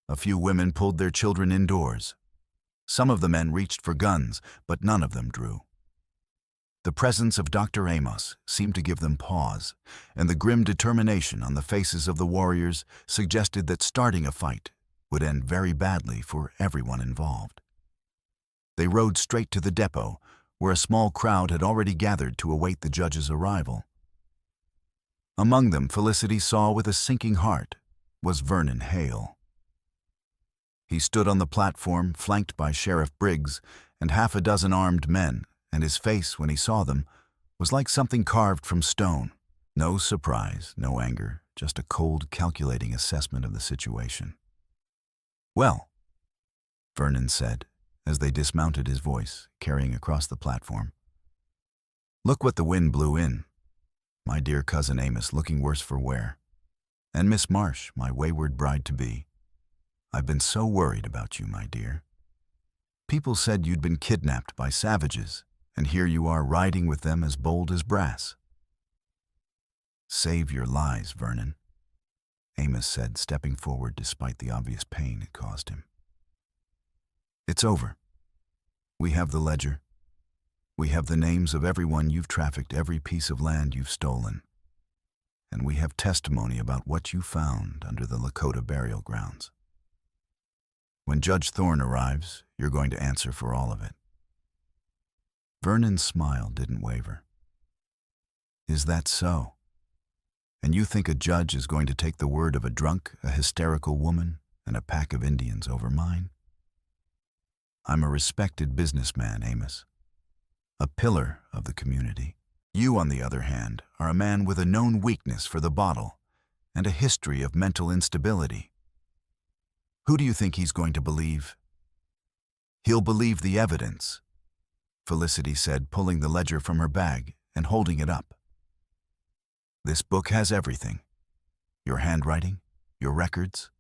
A few women pulled their children indoors. Some of the men reached for guns, but none of them drew. The presence of Dr. Amos seemed to give them pause, and the grim determination on the faces of the warriors suggested that starting a fight would end very badly for everyone involved. They rode straight to the depot, where a small crowd had already gathered to await the judge's arrival. Among them, Felicity saw with a sinking heart, was Vernon Hale. He stood on the platform, flanked by Sheriff Briggs and half a dozen armed men, and his face, when he saw them, was like something carved from stone. No surprise, no anger, just a cold, calculating assessment of the situation. "Well," Vernon said, as they dismounted, his voice carrying across the platform. "Look what the wind blew in. My dear cousin Amos looking worse for wear. And Miss Marsh, my wayward bride-to-be. I've been so worried about you, my dear. People said you'd been kidnapped by savages, and here you are riding with them as bold as brass." "Save your lies, Vernon," Amos said, stepping forward despite the obvious pain it caused him. "It's over. We have the ledger. We have the names of everyone you've trafficked, every piece of land you've stolen. And we have testimony about what you found under the Lakota burial grounds. When Judge Thorne arrives, you're going to answer for all of it." Vernon's smile didn't waver. "Is that so? And you think a judge is going to take the word of a drunk, a hysterical woman, and a pack of Indians over mine? I'm a respected businessman, Amos. A pillar of the community. You, on the other hand, are a man with a known weakness for the bottle and a history of mental instability. Who do you think he's going to believe?" "He'll believe the evidence," Felicity said, pulling the ledger from her bag and holding it up. "This book has everything. Your handwriting, your records,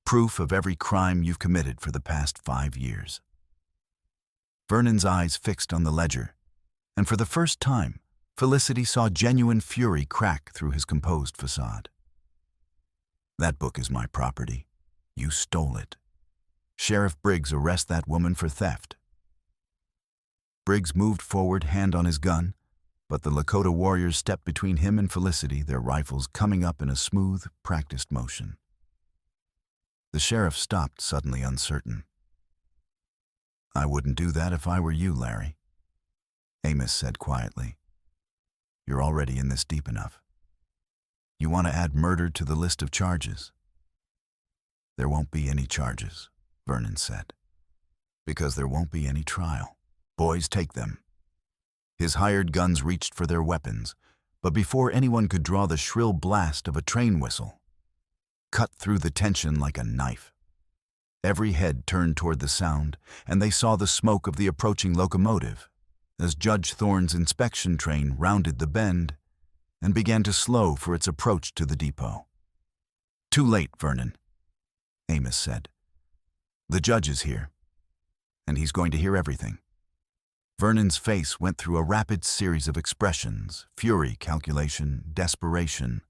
proof of every crime you've committed for the past 5 years." Vernon's eyes fixed on the ledger, and for the first time, Felicity saw genuine fury crack through his composed facade. "That book is my property. You stole it. Sheriff Briggs, arrest that woman for theft." Briggs moved forward, hand on his gun, but the Lakota warriors stepped between him and Felicity, their rifles coming up in a smooth, practiced motion. The sheriff stopped, suddenly uncertain. "I wouldn't do that if I were you, Larry," Amos said quietly. "You're already in this deep enough. You want to add murder to the list of charges?" "There won't be any charges," Vernon said, "because there won't be any trial. Boys, take them." His hired guns reached for their weapons, but before anyone could draw the shrill blast of a train whistle, cut through the tension like a knife. Every head turned toward the sound, and they saw the smoke of the approaching locomotive as Judge Thorne's inspection train rounded the bend and began to slow for its approach to the depot. "Too late, Vernon," Amos said. "The judge is here, and he's going to hear everything." Vernon's face went through a rapid series of expressions: fury, calculation, desperation,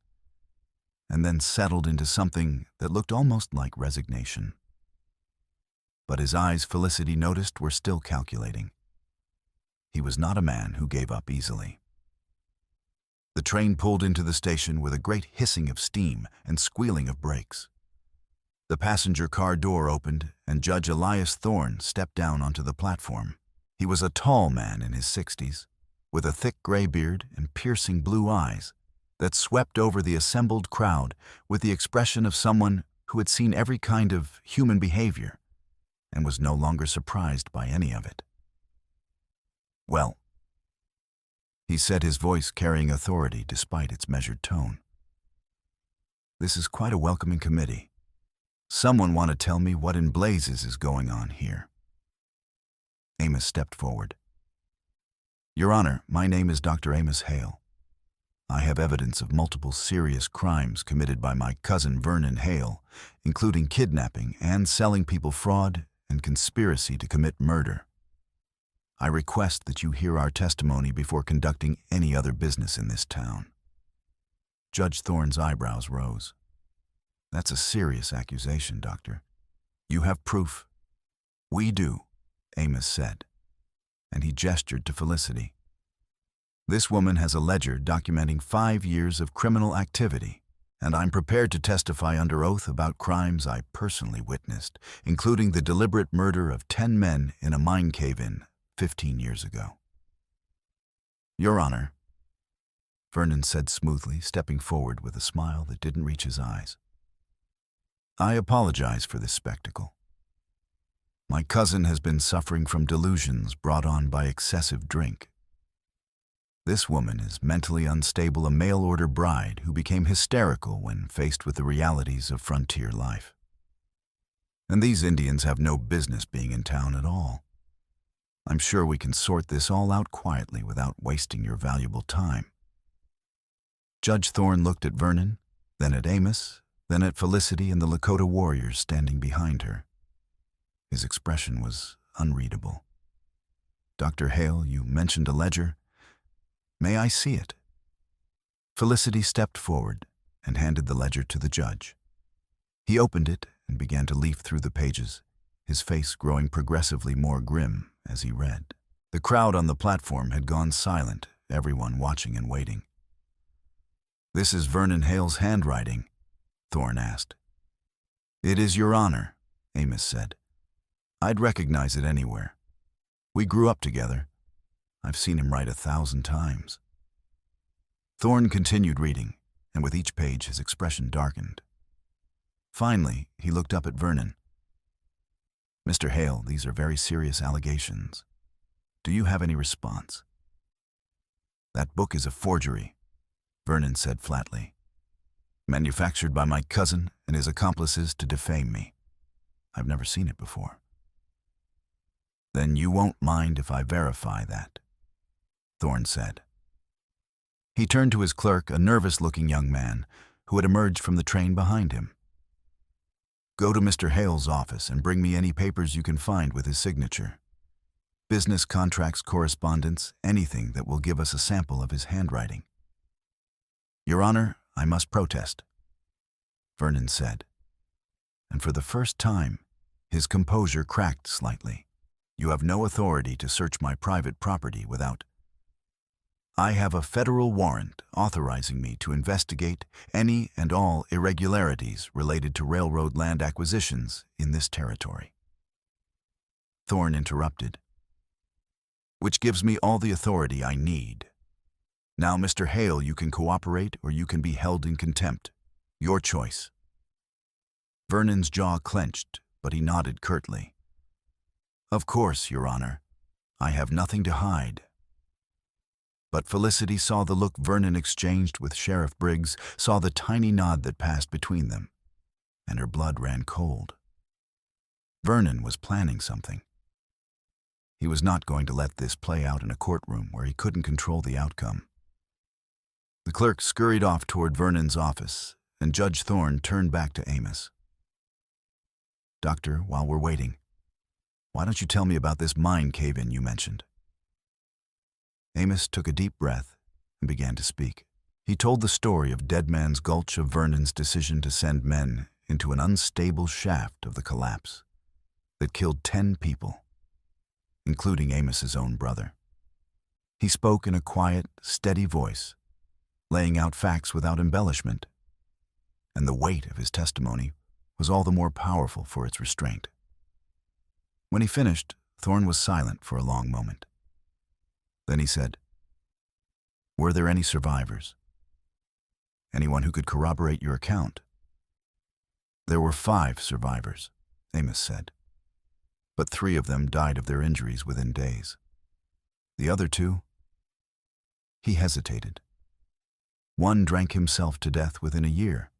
and then settled into something that looked almost like resignation. But his eyes, Felicity noticed, were still calculating. He was not a man who gave up easily. The train pulled into the station with a great hissing of steam and squealing of brakes. The passenger car door opened, and Judge Elias Thorne stepped down onto the platform. He was a tall man in his 60s, with a thick gray beard and piercing blue eyes that swept over the assembled crowd with the expression of someone who had seen every kind of human behavior and was no longer surprised by any of it. "Well," he said, his voice carrying authority despite its measured tone, "this is quite a welcoming committee. Someone want to tell me what in blazes is going on here?" Amos stepped forward. "Your Honor, my name is Dr. Amos Hale. I have evidence of multiple serious crimes committed by my cousin Vernon Hale, including kidnapping and selling people, fraud, and conspiracy to commit murder. I request that you hear our testimony before conducting any other business in this town." Judge Thorne's eyebrows rose. "That's a serious accusation, Doctor. You have proof?" "We do," Amos said, and he gestured to Felicity. This woman has a ledger documenting 5 years of criminal activity, and I'm prepared to testify under oath about crimes I personally witnessed, including the deliberate murder of 10 men in a mine cave-in 15 years ago. Your Honor, Vernon said smoothly, stepping forward with a smile that didn't reach his eyes. I apologize for this spectacle. My cousin has been suffering from delusions brought on by excessive drink. This woman is mentally unstable, a mail-order bride who became hysterical when faced with the realities of frontier life. And these Indians have no business being in town at all. I'm sure we can sort this all out quietly without wasting your valuable time. Judge Thorne looked at Vernon, then at Amos, then at Felicity and the Lakota warriors standing behind her. His expression was unreadable. Dr. Hale, you mentioned a ledger. May I see it? Felicity stepped forward and handed the ledger to the judge. He opened it and began to leaf through the pages, his face growing progressively more grim as he read. The crowd on the platform had gone silent, everyone watching and waiting. This is Vernon Hale's handwriting, Thorne asked. It is, Your Honor, Amos said. I'd recognize it anywhere. We grew up together. I've seen him write 1,000 times. Thorne continued reading, and with each page his expression darkened. Finally, he looked up at Vernon. Mr. Hale, these are very serious allegations. Do you have any response? That book is a forgery, Vernon said flatly. Manufactured by my cousin and his accomplices to defame me. I've never seen it before. Then you won't mind if I verify that, Thorne said. He turned to his clerk, a nervous-looking young man who had emerged from the train behind him. Go to Mr. Hale's office and bring me any papers you can find with his signature. Business contracts, correspondence, anything that will give us a sample of his handwriting. Your Honor, I must protest, Vernon said. And for the first time, his composure cracked slightly. You have no authority to search my private property without. I have a federal warrant authorizing me to investigate any and all irregularities related to railroad land acquisitions in this territory. Thorne interrupted. Which gives me all the authority I need. Now, Mr. Hale, you can cooperate or you can be held in contempt. Your choice. Vernon's jaw clenched, but he nodded curtly. Of course, Your Honor. I have nothing to hide. But Felicity saw the look Vernon exchanged with Sheriff Briggs, saw the tiny nod that passed between them, and her blood ran cold. Vernon was planning something. He was not going to let this play out in a courtroom where he couldn't control the outcome. The clerk scurried off toward Vernon's office, and Judge Thorne turned back to Amos. Doctor, while we're waiting, why don't you tell me about this mine cave-in you mentioned? Amos took a deep breath and began to speak. He told the story of Dead Man's Gulch, of Vernon's decision to send men into an unstable shaft of the collapse that killed 10 people, including Amos's own brother. He spoke in a quiet, steady voice, laying out facts without embellishment, and the weight of his testimony was all the more powerful for its restraint. When he finished, Thorne was silent for a long moment. Then he said, Were there any survivors? Anyone who could corroborate your account? There were 5 survivors, Amos said, but 3 of them died of their injuries within days. The other 2? He hesitated. One drank himself to death within a year.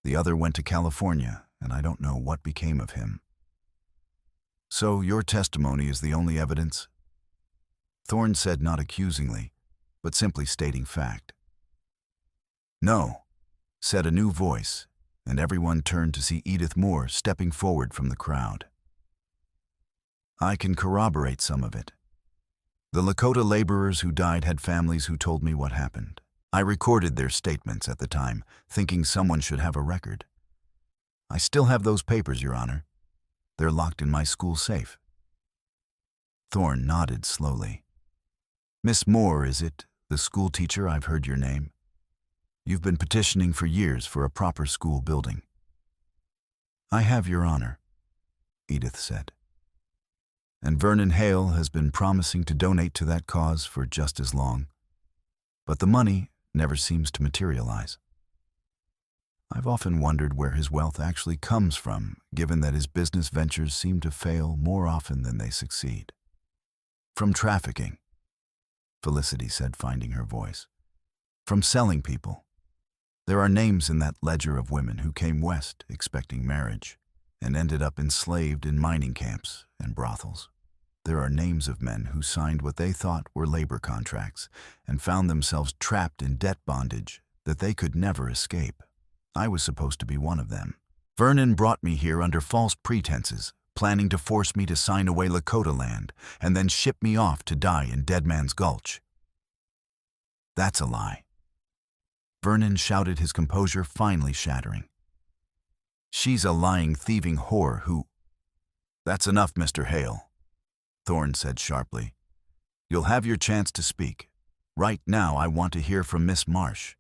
The other went to California, and I don't know what became of him. So your testimony is the only evidence? Thorne said, not accusingly, but simply stating fact. No, said a new voice, and everyone turned to see Edith Moore stepping forward from the crowd. I can corroborate some of it. The Lakota laborers who died had families who told me what happened. I recorded their statements at the time, thinking someone should have a record. I still have those papers, Your Honor. They're locked in my school safe. Thorne nodded slowly. Miss Moore, is it? The school teacher, I've heard your name. You've been petitioning for years for a proper school building. I have, Your Honor, Edith said. And Vernon Hale has been promising to donate to that cause for just as long. But the money never seems to materialize. I've often wondered where his wealth actually comes from, given that his business ventures seem to fail more often than they succeed. From trafficking, Felicity said, finding her voice. From selling people. There are names in that ledger of women who came west expecting marriage and ended up enslaved in mining camps and brothels. There are names of men who signed what they thought were labor contracts and found themselves trapped in debt bondage that they could never escape. I was supposed to be one of them. Vernon brought me here under false pretenses, planning to force me to sign away Lakota land and then ship me off to die in Dead Man's Gulch. That's a lie. Vernon shouted, his composure finally shattering. She's a lying, thieving whore who... That's enough, Mr. Hale, Thorne said sharply. You'll have your chance to speak. Right now, I want to hear from Miss Marsh.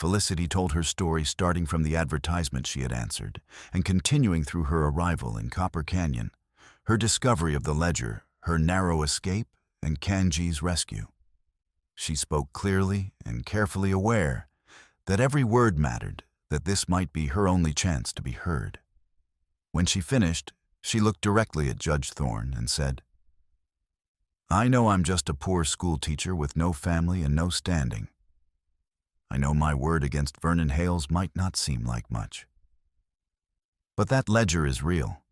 Felicity told her story, starting from the advertisement she had answered and continuing through her arrival in Copper Canyon, her discovery of the ledger, her narrow escape, and Kanji's rescue. She spoke clearly and carefully, aware that every word mattered, that this might be her only chance to be heard. When she finished, she looked directly at Judge Thorne and said, I know I'm just a poor school teacher with no family and no standing. I know my word against Vernon Hale's might not seem like much. But that ledger is real.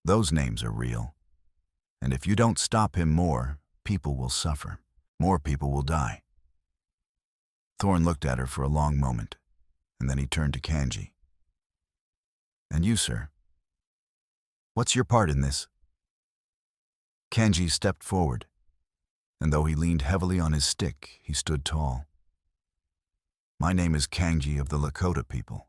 Those names are real. And if you don't stop him, more people will suffer. More people will die. Thorne looked at her for a long moment, and then he turned to Kanji. And you, sir? What's your part in this? Kanji stepped forward, and though he leaned heavily on his stick, he stood tall. My name is Kanji of the Lakota people.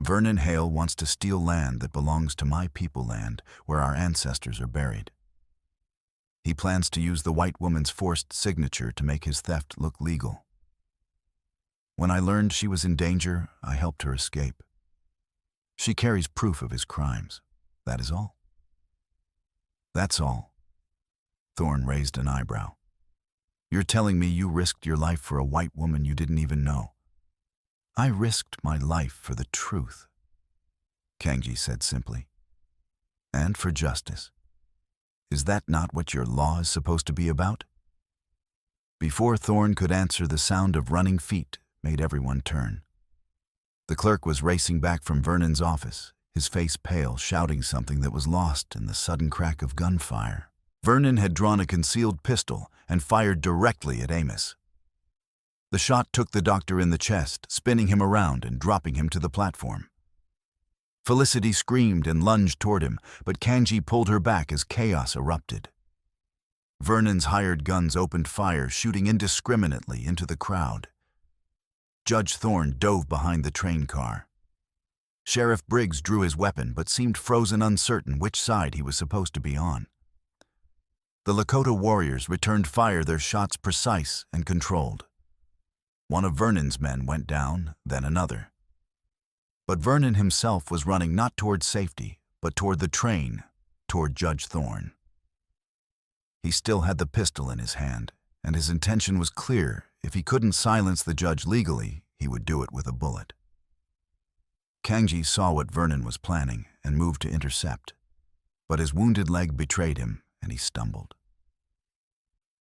Vernon Hale wants to steal land that belongs to my people land, where our ancestors are buried. He plans to use the white woman's forced signature to make his theft look legal. When I learned she was in danger, I helped her escape. She carries proof of his crimes. That is all. That's all. Thorne raised an eyebrow. You're telling me you risked your life for a white woman you didn't even know? I risked my life for the truth, Kanji said simply. And for justice. Is that not what your law is supposed to be about? Before Thorne could answer, the sound of running feet made everyone turn. The clerk was racing back from Vernon's office, his face pale, shouting something that was lost in the sudden crack of gunfire. Vernon had drawn a concealed pistol and fired directly at Amos. The shot took the doctor in the chest, spinning him around and dropping him to the platform. Felicity screamed and lunged toward him, but Kanji pulled her back as chaos erupted. Vernon's hired guns opened fire, shooting indiscriminately into the crowd. Judge Thorne dove behind the train car. Sheriff Briggs drew his weapon but seemed frozen, uncertain which side he was supposed to be on. The Lakota warriors returned fire, their shots precise and controlled. One of Vernon's men went down, then another. But Vernon himself was running not toward safety, but toward the train, toward Judge Thorne. He still had the pistol in his hand, and his intention was clear. If he couldn't silence the judge legally, he would do it with a bullet. Kanji saw what Vernon was planning and moved to intercept, but his wounded leg betrayed him, and he stumbled.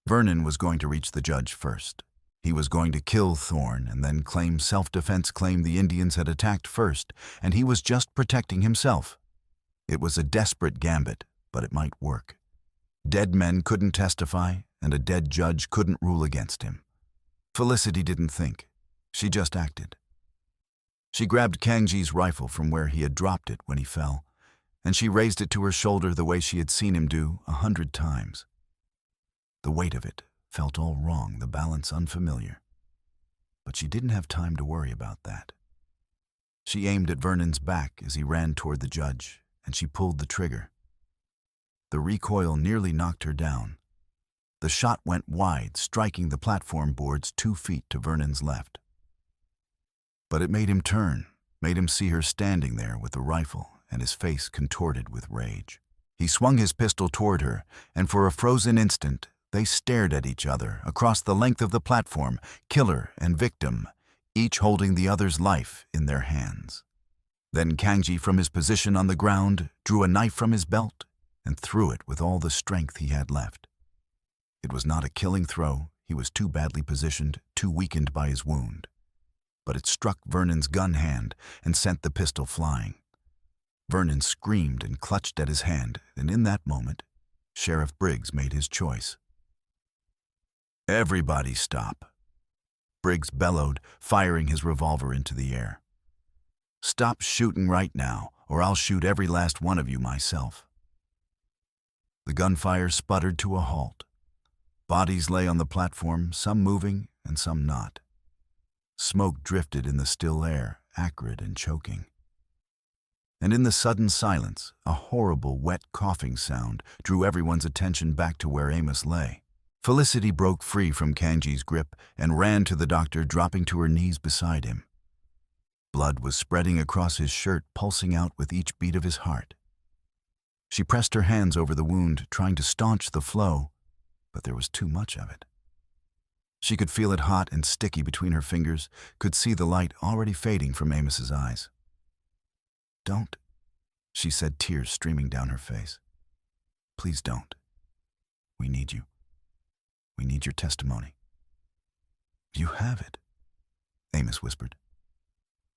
Vernon was going to reach the judge first. He was going to kill Thorne and then claim self-defense, claim the Indians had attacked first, and he was just protecting himself. It was a desperate gambit, but it might work. Dead men couldn't testify, and a dead judge couldn't rule against him. Felicity didn't think. She just acted. She grabbed Kanji's rifle from where he had dropped it when he fell, and she raised it to her shoulder the way she had seen him do 100 times. The weight of it felt all wrong, the balance unfamiliar. But she didn't have time to worry about that. She aimed at Vernon's back as he ran toward the judge, and she pulled the trigger. The recoil nearly knocked her down. The shot went wide, striking the platform boards 2 feet to Vernon's left. But it made him turn, made him see her standing there with the rifle and his face contorted with rage. He swung his pistol toward her, and for a frozen instant, they stared at each other across the length of the platform, killer and victim, each holding the other's life in their hands. Then Kangji, from his position on the ground, drew a knife from his belt and threw it with all the strength he had left. It was not a killing throw. He was too badly positioned, too weakened by his wound. But it struck Vernon's gun hand and sent the pistol flying. Vernon screamed and clutched at his hand, and in that moment, Sheriff Briggs made his choice. "Everybody stop," Briggs bellowed, firing his revolver into the air. "Stop shooting right now, or I'll shoot every last one of you myself." The gunfire sputtered to a halt. Bodies lay on the platform, some moving and some not. Smoke drifted in the still air, acrid and choking. And in the sudden silence, a horrible, wet coughing sound drew everyone's attention back to where Amos lay. Felicity broke free from Kangji's grip and ran to the doctor, dropping to her knees beside him. Blood was spreading across his shirt, pulsing out with each beat of his heart. She pressed her hands over the wound, trying to staunch the flow, but there was too much of it. She could feel it hot and sticky between her fingers, could see the light already fading from Amos's eyes. "Don't," she said, tears streaming down her face. "Please don't. We need you. We need your testimony." "You have it," Amos whispered.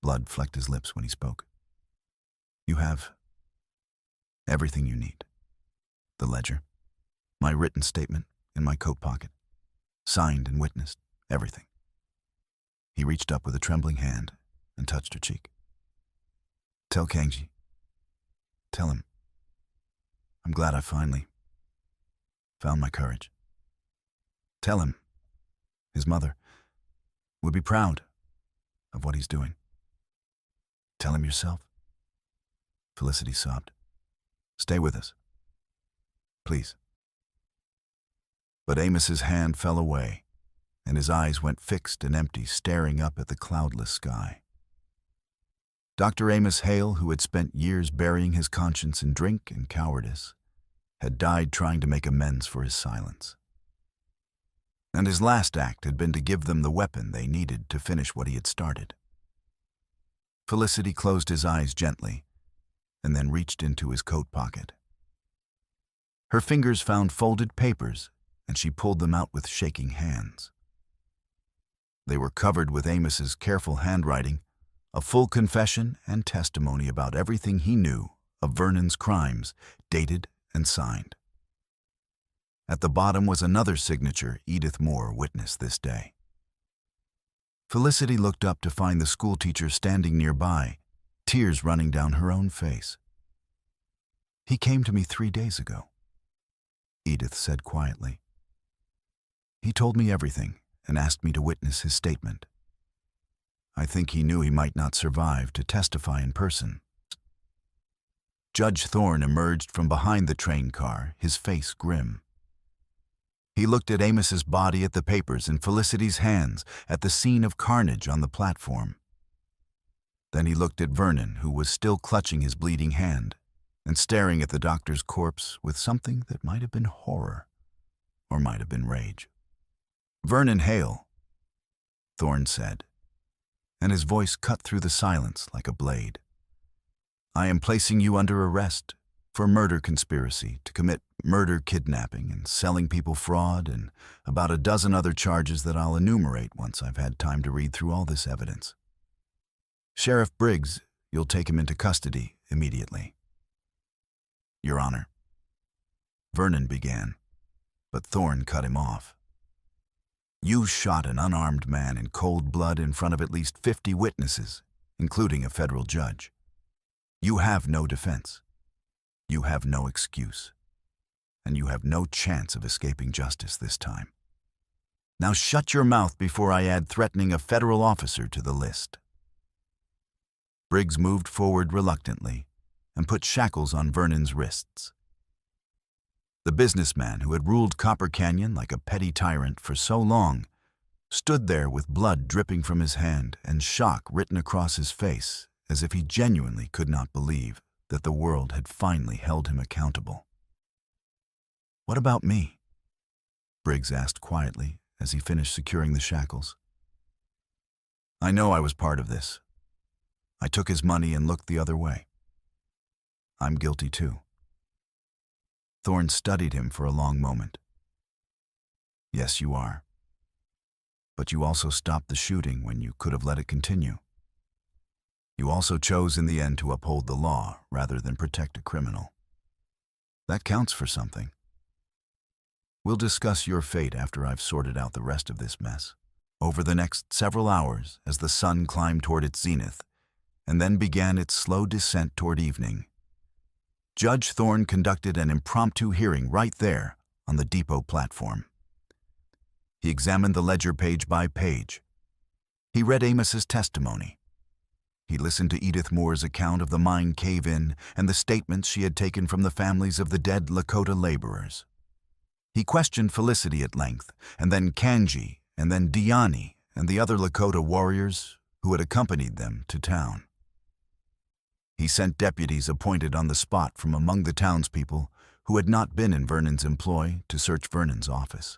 Blood flecked his lips when he spoke. "You have everything you need. The ledger, my written statement in my coat pocket, signed and witnessed, everything." He reached up with a trembling hand and touched her cheek. "Tell Kangji. Tell him. I'm glad I finally found my courage. Tell him his mother would be proud of what he's doing. Tell him yourself." Felicity sobbed. "Stay with us. Please." But Amos's hand fell away, and his eyes went fixed and empty, staring up at the cloudless sky. Dr. Amos Hale, who had spent years burying his conscience in drink and cowardice, had died trying to make amends for his silence. And his last act had been to give them the weapon they needed to finish what he had started. Felicity closed his eyes gently, and then reached into his coat pocket. Her fingers found folded papers, and she pulled them out with shaking hands. They were covered with Amos's careful handwriting, a full confession and testimony about everything he knew of Vernon's crimes, dated and signed. At the bottom was another signature Edith Moore witnessed this day. Felicity looked up to find the schoolteacher standing nearby, tears running down her own face. "He came to me 3 days ago," Edith said quietly. "He told me everything and asked me to witness his statement. I think he knew he might not survive to testify in person." Judge Thorne emerged from behind the train car, his face grim. He looked at Amos's body, at the papers in Felicity's hands, at the scene of carnage on the platform. Then he looked at Vernon, who was still clutching his bleeding hand and staring at the doctor's corpse with something that might have been horror or might have been rage. "Vernon Hale," Thorne said, and his voice cut through the silence like a blade. "I am placing you under arrest for murder conspiracy to commit murder, kidnapping, and selling people fraud, and about a dozen other charges that I'll enumerate once I've had time to read through all this evidence. Sheriff Briggs, you'll take him into custody immediately." "Your Honor," Vernon began, but Thorne cut him off. "You shot an unarmed man in cold blood in front of at least 50 witnesses, including a federal judge. You have no defense. You have no excuse. And you have no chance of escaping justice this time. Now shut your mouth before I add threatening a federal officer to the list." Briggs moved forward reluctantly and put shackles on Vernon's wrists. The businessman who had ruled Copper Canyon like a petty tyrant for so long stood there with blood dripping from his hand and shock written across his face, as if he genuinely could not believe that the world had finally held him accountable. "What about me?" Briggs asked quietly as he finished securing the shackles. "I know I was part of this. I took his money and looked the other way. I'm guilty too." Thorne studied him for a long moment. "Yes, you are. But you also stopped the shooting when you could have let it continue. You also chose in the end to uphold the law rather than protect a criminal. That counts for something. We'll discuss your fate after I've sorted out the rest of this mess." Over the next several hours, as the sun climbed toward its zenith, and then began its slow descent toward evening, Judge Thorne conducted an impromptu hearing right there on the depot platform. He examined the ledger page by page. He read Amos's testimony. He listened to Edith Moore's account of the mine cave-in and the statements she had taken from the families of the dead Lakota laborers. He questioned Felicity at length, and then Kanji, and then Diani and the other Lakota warriors who had accompanied them to town. He sent deputies appointed on the spot from among the townspeople who had not been in Vernon's employ to search Vernon's office.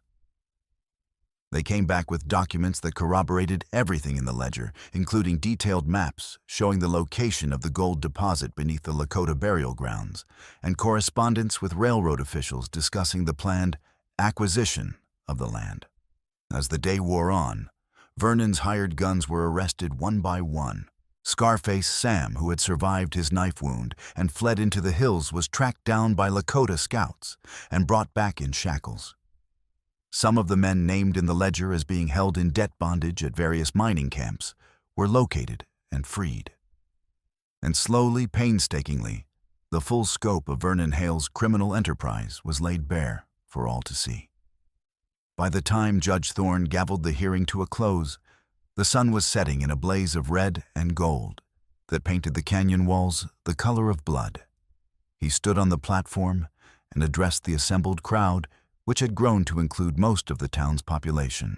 They came back with documents that corroborated everything in the ledger, including detailed maps showing the location of the gold deposit beneath the Lakota burial grounds, and correspondence with railroad officials discussing the planned acquisition of the land. As the day wore on, Vernon's hired guns were arrested one by one. Scarface Sam, who had survived his knife wound and fled into the hills, was tracked down by Lakota scouts and brought back in shackles. Some of the men named in the ledger as being held in debt bondage at various mining camps were located and freed. And slowly, painstakingly, the full scope of Vernon Hale's criminal enterprise was laid bare for all to see. By the time Judge Thorne gavelled the hearing to a close, the sun was setting in a blaze of red and gold that painted the canyon walls the color of blood. He stood on the platform and addressed the assembled crowd, which had grown to include most of the town's population.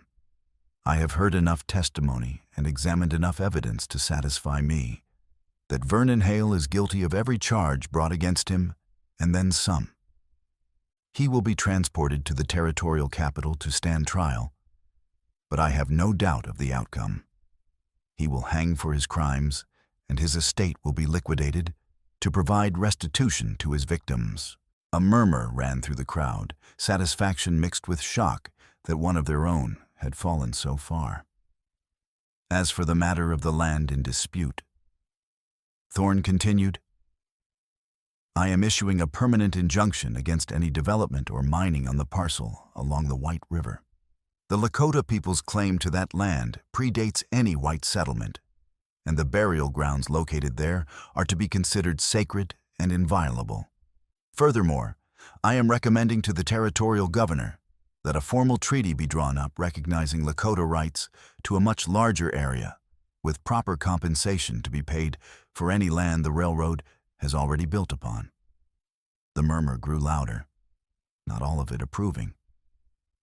"I have heard enough testimony and examined enough evidence to satisfy me that Vernon Hale is guilty of every charge brought against him, and then some. He will be transported to the territorial capital to stand trial, but I have no doubt of the outcome. He will hang for his crimes, and his estate will be liquidated to provide restitution to his victims." A murmur ran through the crowd, satisfaction mixed with shock that one of their own had fallen so far. As for the matter of the land in dispute, Thorne continued, "I am issuing a permanent injunction against any development or mining on the parcel along the White River. The Lakota people's claim to that land predates any white settlement, and the burial grounds located there are to be considered sacred and inviolable. Furthermore, I am recommending to the territorial governor that a formal treaty be drawn up recognizing Lakota rights to a much larger area, with proper compensation to be paid for any land the railroad has already built upon." The murmur grew louder, not all of it approving.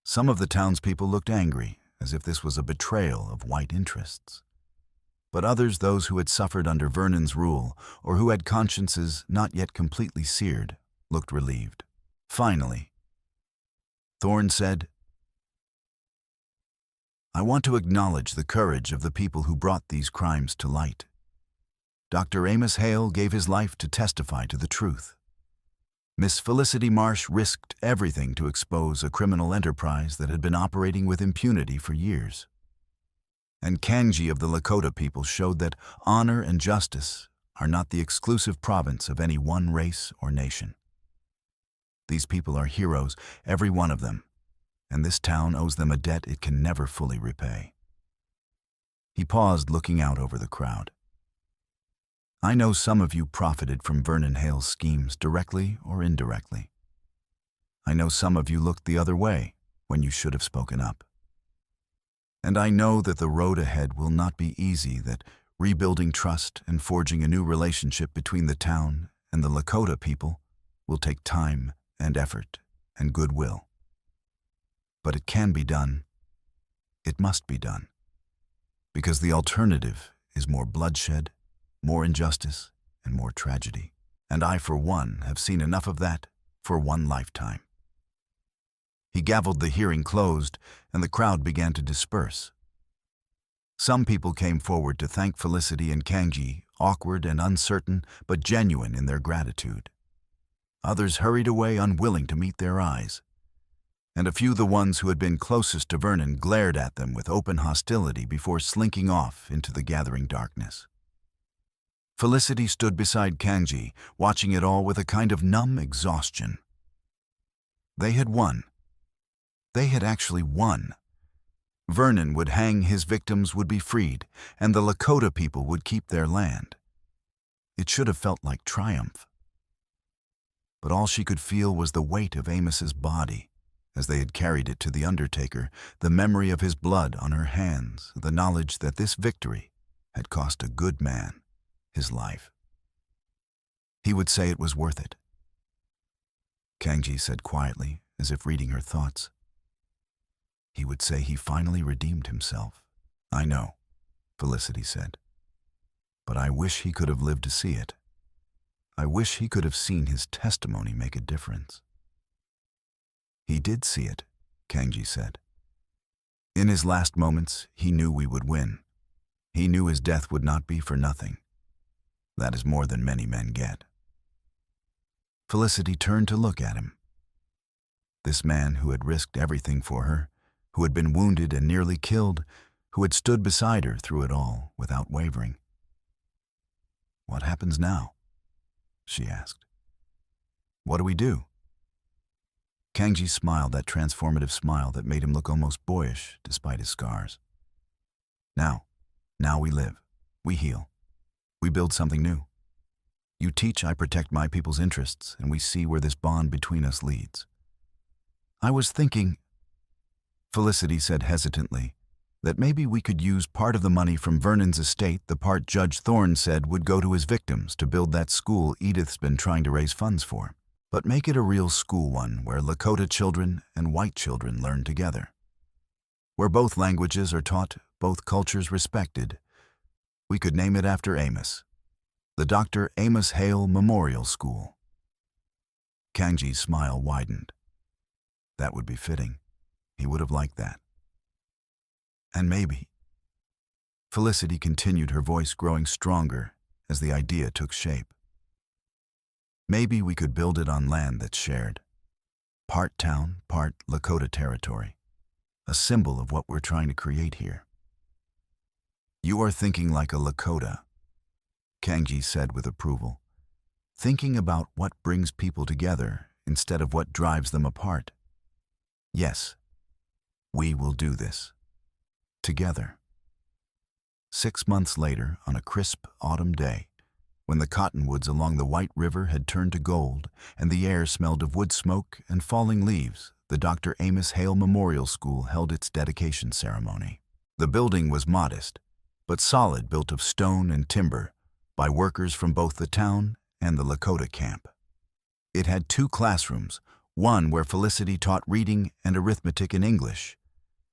Some of the townspeople looked angry, as if this was a betrayal of white interests. But others, those who had suffered under Vernon's rule or who had consciences not yet completely seared, looked relieved. Finally, Thorne said, "I want to acknowledge the courage of the people who brought these crimes to light. Dr. Amos Hale gave his life to testify to the truth. Miss Felicity Marsh risked everything to expose a criminal enterprise that had been operating with impunity for years. And Kanji of the Lakota people showed that honor and justice are not the exclusive province of any one race or nation. These people are heroes, every one of them, and this town owes them a debt it can never fully repay." He paused, looking out over the crowd. "I know some of you profited from Vernon Hale's schemes directly or indirectly. I know some of you looked the other way when you should have spoken up. And I know that the road ahead will not be easy, that rebuilding trust and forging a new relationship between the town and the Lakota people will take time and effort and goodwill. But it can be done. It must be done. Because the alternative is more bloodshed, more injustice, and more tragedy. And I, for one, have seen enough of that for one lifetime. He gavelled the hearing closed, and the crowd began to disperse. Some people came forward to thank Felicity and Kanji, awkward and uncertain, but genuine in their gratitude. Others hurried away, unwilling to meet their eyes. And a few, the ones who had been closest to Vernon, glared at them with open hostility before slinking off into the gathering darkness. Felicity stood beside Kanji, watching it all with a kind of numb exhaustion. They had won. They had actually won. Vernon would hang, his victims would be freed, and the Lakota people would keep their land. It should have felt like triumph. But all she could feel was the weight of Amos's body, as they had carried it to the undertaker, the memory of his blood on her hands, the knowledge that this victory had cost a good man his life. He would say it was worth it. Kanji said quietly, as if reading her thoughts. He would say he finally redeemed himself. I know, Felicity said. But I wish he could have lived to see it. I wish he could have seen his testimony make a difference. He did see it, Kanji said. In his last moments, he knew we would win. He knew his death would not be for nothing. That is more than many men get. Felicity turned to look at him. This man who had risked everything for her, who had been wounded and nearly killed, who had stood beside her through it all without wavering. What happens now? She asked. What do we do? Kanji smiled, that transformative smile that made him look almost boyish despite his scars. Now we live, we heal, we build something new. You teach, I protect my people's interests, and we see where this bond between us leads. I was thinking, Felicity said hesitantly, that maybe we could use part of the money from Vernon's estate, the part Judge Thorne said would go to his victims, to build that school Edith's been trying to raise funds for. But make it a real school one where Lakota children and white children learn together. Where both languages are taught, both cultures respected. We could name it after Amos. The Dr. Amos Hale Memorial School. Kanji's smile widened. That would be fitting. He would have liked that. And maybe. Felicity continued, her voice growing stronger as the idea took shape. Maybe we could build it on land that's shared. Part town, part Lakota territory. A symbol of what we're trying to create here. You are thinking like a Lakota, Kanji said with approval. Thinking about what brings people together instead of what drives them apart. Yes, we will do this. Together. 6 months later, on a crisp autumn day, when the cottonwoods along the White River had turned to gold and the air smelled of wood smoke and falling leaves, the Dr. Amos Hale Memorial School held its dedication ceremony. The building was modest, but solid, built of stone and timber by workers from both the town and the Lakota camp. It had 2 classrooms, one where Felicity taught reading and arithmetic in English,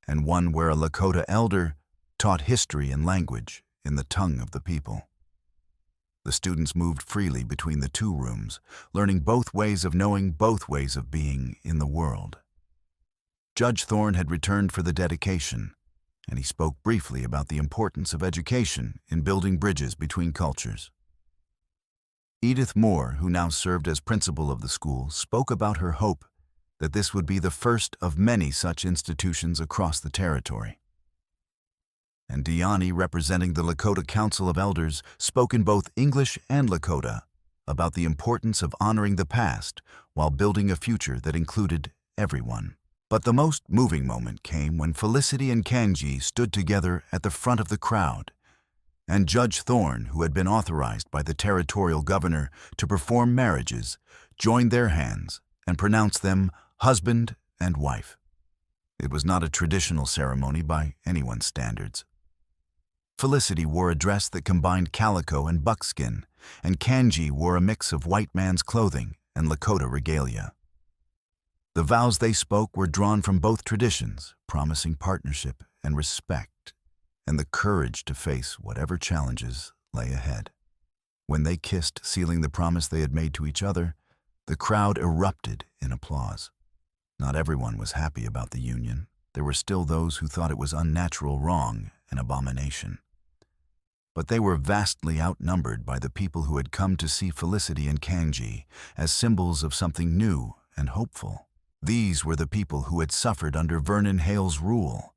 and one where a Lakota elder taught history and language in the tongue of the people. The students moved freely between the 2 rooms, learning both ways of knowing, both ways of being in the world. Judge Thorne had returned for the dedication, and he spoke briefly about the importance of education in building bridges between cultures. Edith Moore, who now served as principal of the school, spoke about her hope that this would be the first of many such institutions across the territory. And Diani, representing the Lakota Council of Elders, spoke in both English and Lakota about the importance of honoring the past while building a future that included everyone. But the most moving moment came when Felicity and Kanji stood together at the front of the crowd, and Judge Thorne, who had been authorized by the territorial governor to perform marriages, joined their hands and pronounced them husband and wife. It was not a traditional ceremony by anyone's standards. Felicity wore a dress that combined calico and buckskin, and Kanji wore a mix of white man's clothing and Lakota regalia. The vows they spoke were drawn from both traditions, promising partnership and respect, and the courage to face whatever challenges lay ahead. When they kissed, sealing the promise they had made to each other, the crowd erupted in applause. Not everyone was happy about the union. There were still those who thought it was unnatural, wrong, and abomination. But they were vastly outnumbered by the people who had come to see Felicity and Kanji as symbols of something new and hopeful. These were the people who had suffered under Vernon Hale's rule,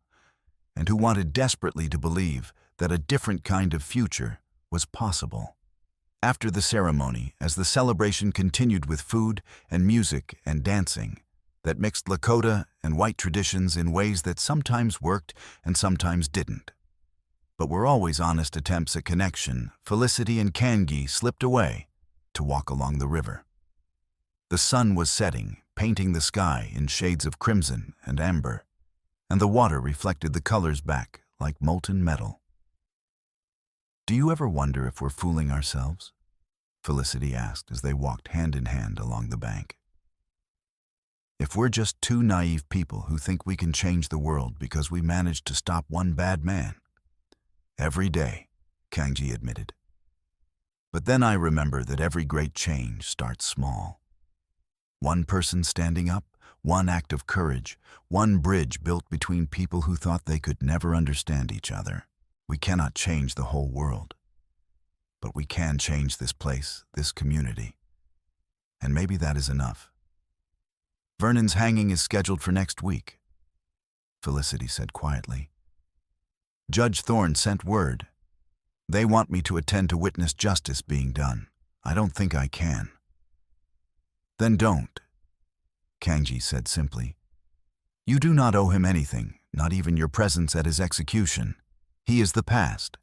and who wanted desperately to believe that a different kind of future was possible. After the ceremony, as the celebration continued with food and music and dancing that mixed Lakota and white traditions in ways that sometimes worked and sometimes didn't, but were always honest attempts at connection, Felicity and Kangi slipped away to walk along the river. The sun was setting, painting the sky in shades of crimson and amber, and the water reflected the colors back like molten metal. "Do you ever wonder if we're fooling ourselves?" Felicity asked as they walked hand in hand along the bank. "If we're just two naive people who think we can change the world because we managed to stop one bad man?" "Every day," Kangi admitted. "But then I remember that every great change starts small. One person standing up, one act of courage, one bridge built between people who thought they could never understand each other. We cannot change the whole world, but we can change this place, this community. And maybe that is enough." "Vernon's hanging is scheduled for next week," Felicity said quietly. "Judge Thorne sent word. They want me to attend to witness justice being done. I don't think I can." "Then don't," Kangi said simply. "You do not owe him anything, not even your presence at his execution. He is the past.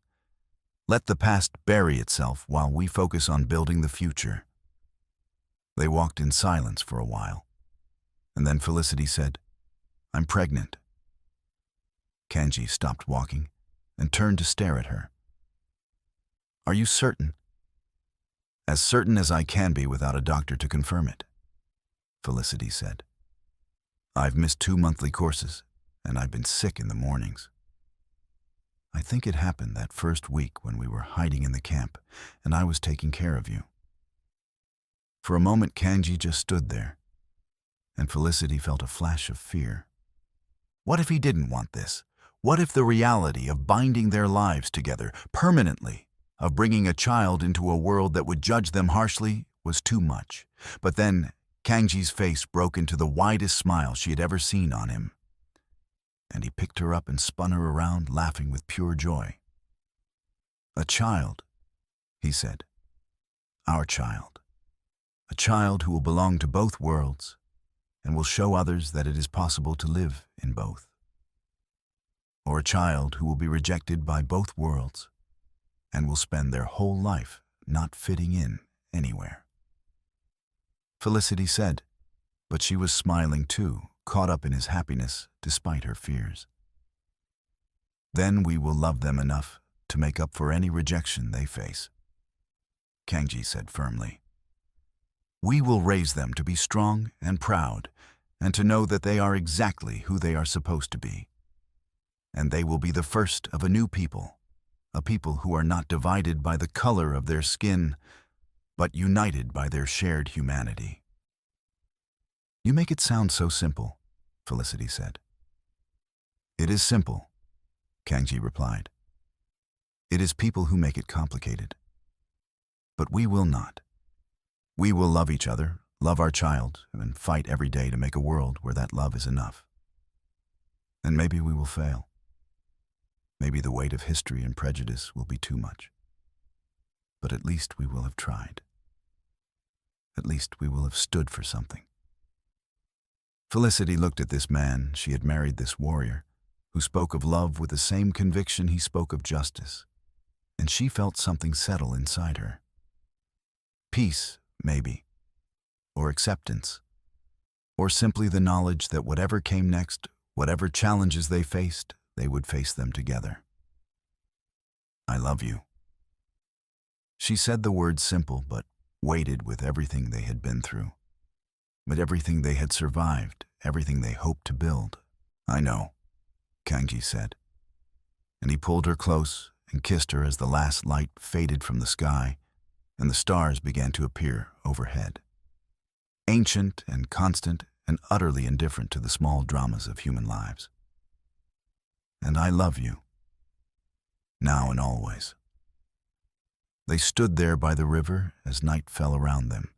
Let the past bury itself while we focus on building the future." They walked in silence for a while, and then Felicity said, "I'm pregnant." Kangi stopped walking and turned to stare at her. "Are you certain?" "As certain as I can be without a doctor to confirm it," Felicity said. "I've missed 2 monthly courses, and I've been sick in the mornings. I think it happened that first week when we were hiding in the camp, and I was taking care of you." For a moment, Kangi just stood there, and Felicity felt a flash of fear. What if he didn't want this? What if the reality of binding their lives together permanently, of bringing a child into a world that would judge them harshly, was too much? But then Kangi's face broke into the widest smile she had ever seen on him, and he picked her up and spun her around, laughing with pure joy. "A child," he said. "Our child. A child who will belong to both worlds and will show others that it is possible to live in both. Or a child who will be rejected by both worlds and will spend their whole life not fitting in anywhere." Felicity said, but she was smiling too, caught up in his happiness despite her fears. "Then we will love them enough to make up for any rejection they face," Kangi said firmly. "We will raise them to be strong and proud, and to know that they are exactly who they are supposed to be. And they will be the first of a new people, a people who are not divided by the color of their skin, but united by their shared humanity." "You make it sound so simple," Felicity said. "It is simple," Kangi replied. "It is people who make it complicated. But we will not. We will love each other, love our child, and fight every day to make a world where that love is enough. And maybe we will fail. Maybe the weight of history and prejudice will be too much. But at least we will have tried. At least we will have stood for something." Felicity looked at this man she had married, this warrior, who spoke of love with the same conviction he spoke of justice, and she felt something settle inside her. Peace, maybe, or acceptance, or simply the knowledge that whatever came next, whatever challenges they faced, they would face them together. "I love you." She said the words simple but weighted with everything they had been through. but everything they had survived, everything they hoped to build. "I know," Kangji said, and he pulled her close and kissed her as the last light faded from the sky and the stars began to appear overhead. Ancient and constant and utterly indifferent to the small dramas of human lives. "And I love you, now and always." They stood there by the river as night fell around them.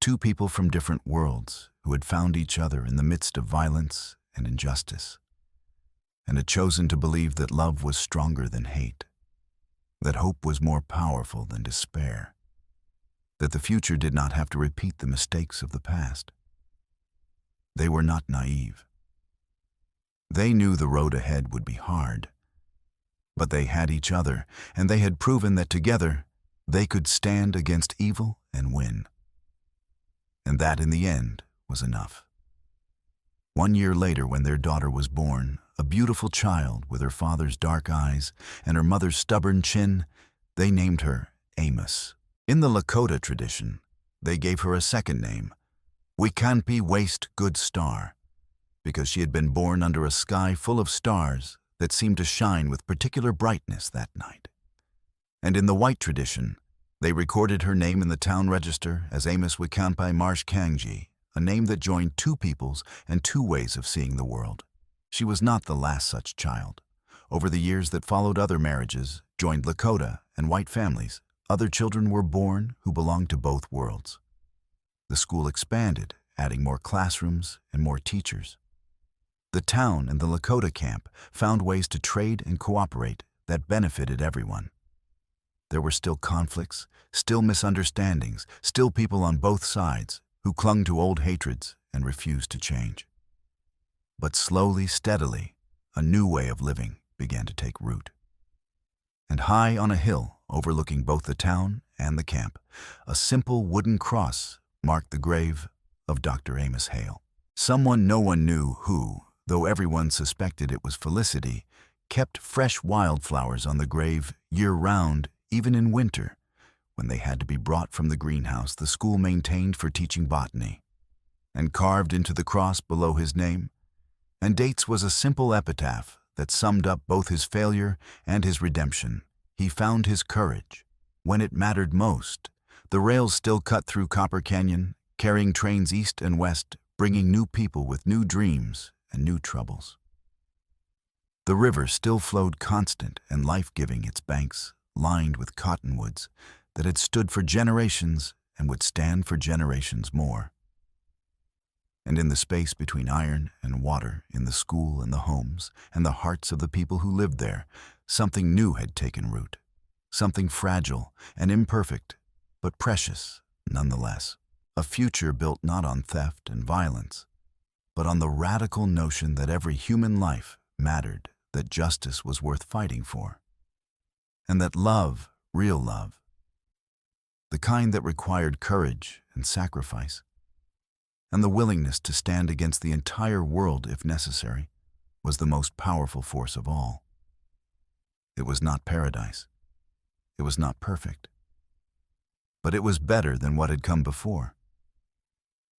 Two people from different worlds who had found each other in the midst of violence and injustice, and had chosen to believe that love was stronger than hate, that hope was more powerful than despair, that the future did not have to repeat the mistakes of the past. They were not naive. They knew the road ahead would be hard, but they had each other, and they had proven that together they could stand against evil and win. And that, in the end, was enough. 1 year later, when their daughter was born, a beautiful child with her father's dark eyes and her mother's stubborn chin, they named her Amos. In the Lakota tradition, they gave her a second name, We Can't Be Waste Good Star, because she had been born under a sky full of stars that seemed to shine with particular brightness that night. And in the white tradition, they recorded her name in the town register as Amos Wikampai Marsh Kangji, a name that joined two peoples and two ways of seeing the world. She was not the last such child. Over the years that followed, other marriages joined Lakota and white families. Other children were born who belonged to both worlds. The school expanded, adding more classrooms and more teachers. The town and the Lakota camp found ways to trade and cooperate that benefited everyone. There were still conflicts, still misunderstandings, still people on both sides who clung to old hatreds and refused to change. But slowly, steadily, a new way of living began to take root. And high on a hill overlooking both the town and the camp, a simple wooden cross marked the grave of Dr. Amos Hale. Someone no one knew who, though everyone suspected it was Felicity, kept fresh wildflowers on the grave year-round, even in winter, when they had to be brought from the greenhouse the school maintained for teaching botany. And carved into the cross below his name and dates was a simple epitaph that summed up both his failure and his redemption. He found his courage when it mattered most. The rails still cut through Copper Canyon, carrying trains east and west, bringing new people with new dreams and new troubles. The river still flowed constant and life-giving, its banks lined with cottonwoods that had stood for generations and would stand for generations more. And in the space between iron and water, in the school and the homes and the hearts of the people who lived there, something new had taken root, something fragile and imperfect, but precious nonetheless. A future built not on theft and violence, but on the radical notion that every human life mattered, that justice was worth fighting for, and that love, real love, the kind that required courage and sacrifice, and the willingness to stand against the entire world if necessary, was the most powerful force of all. It was not paradise. It was not perfect. But it was better than what had come before.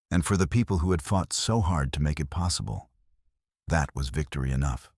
And for the people who had fought so hard to make it possible, that was victory enough.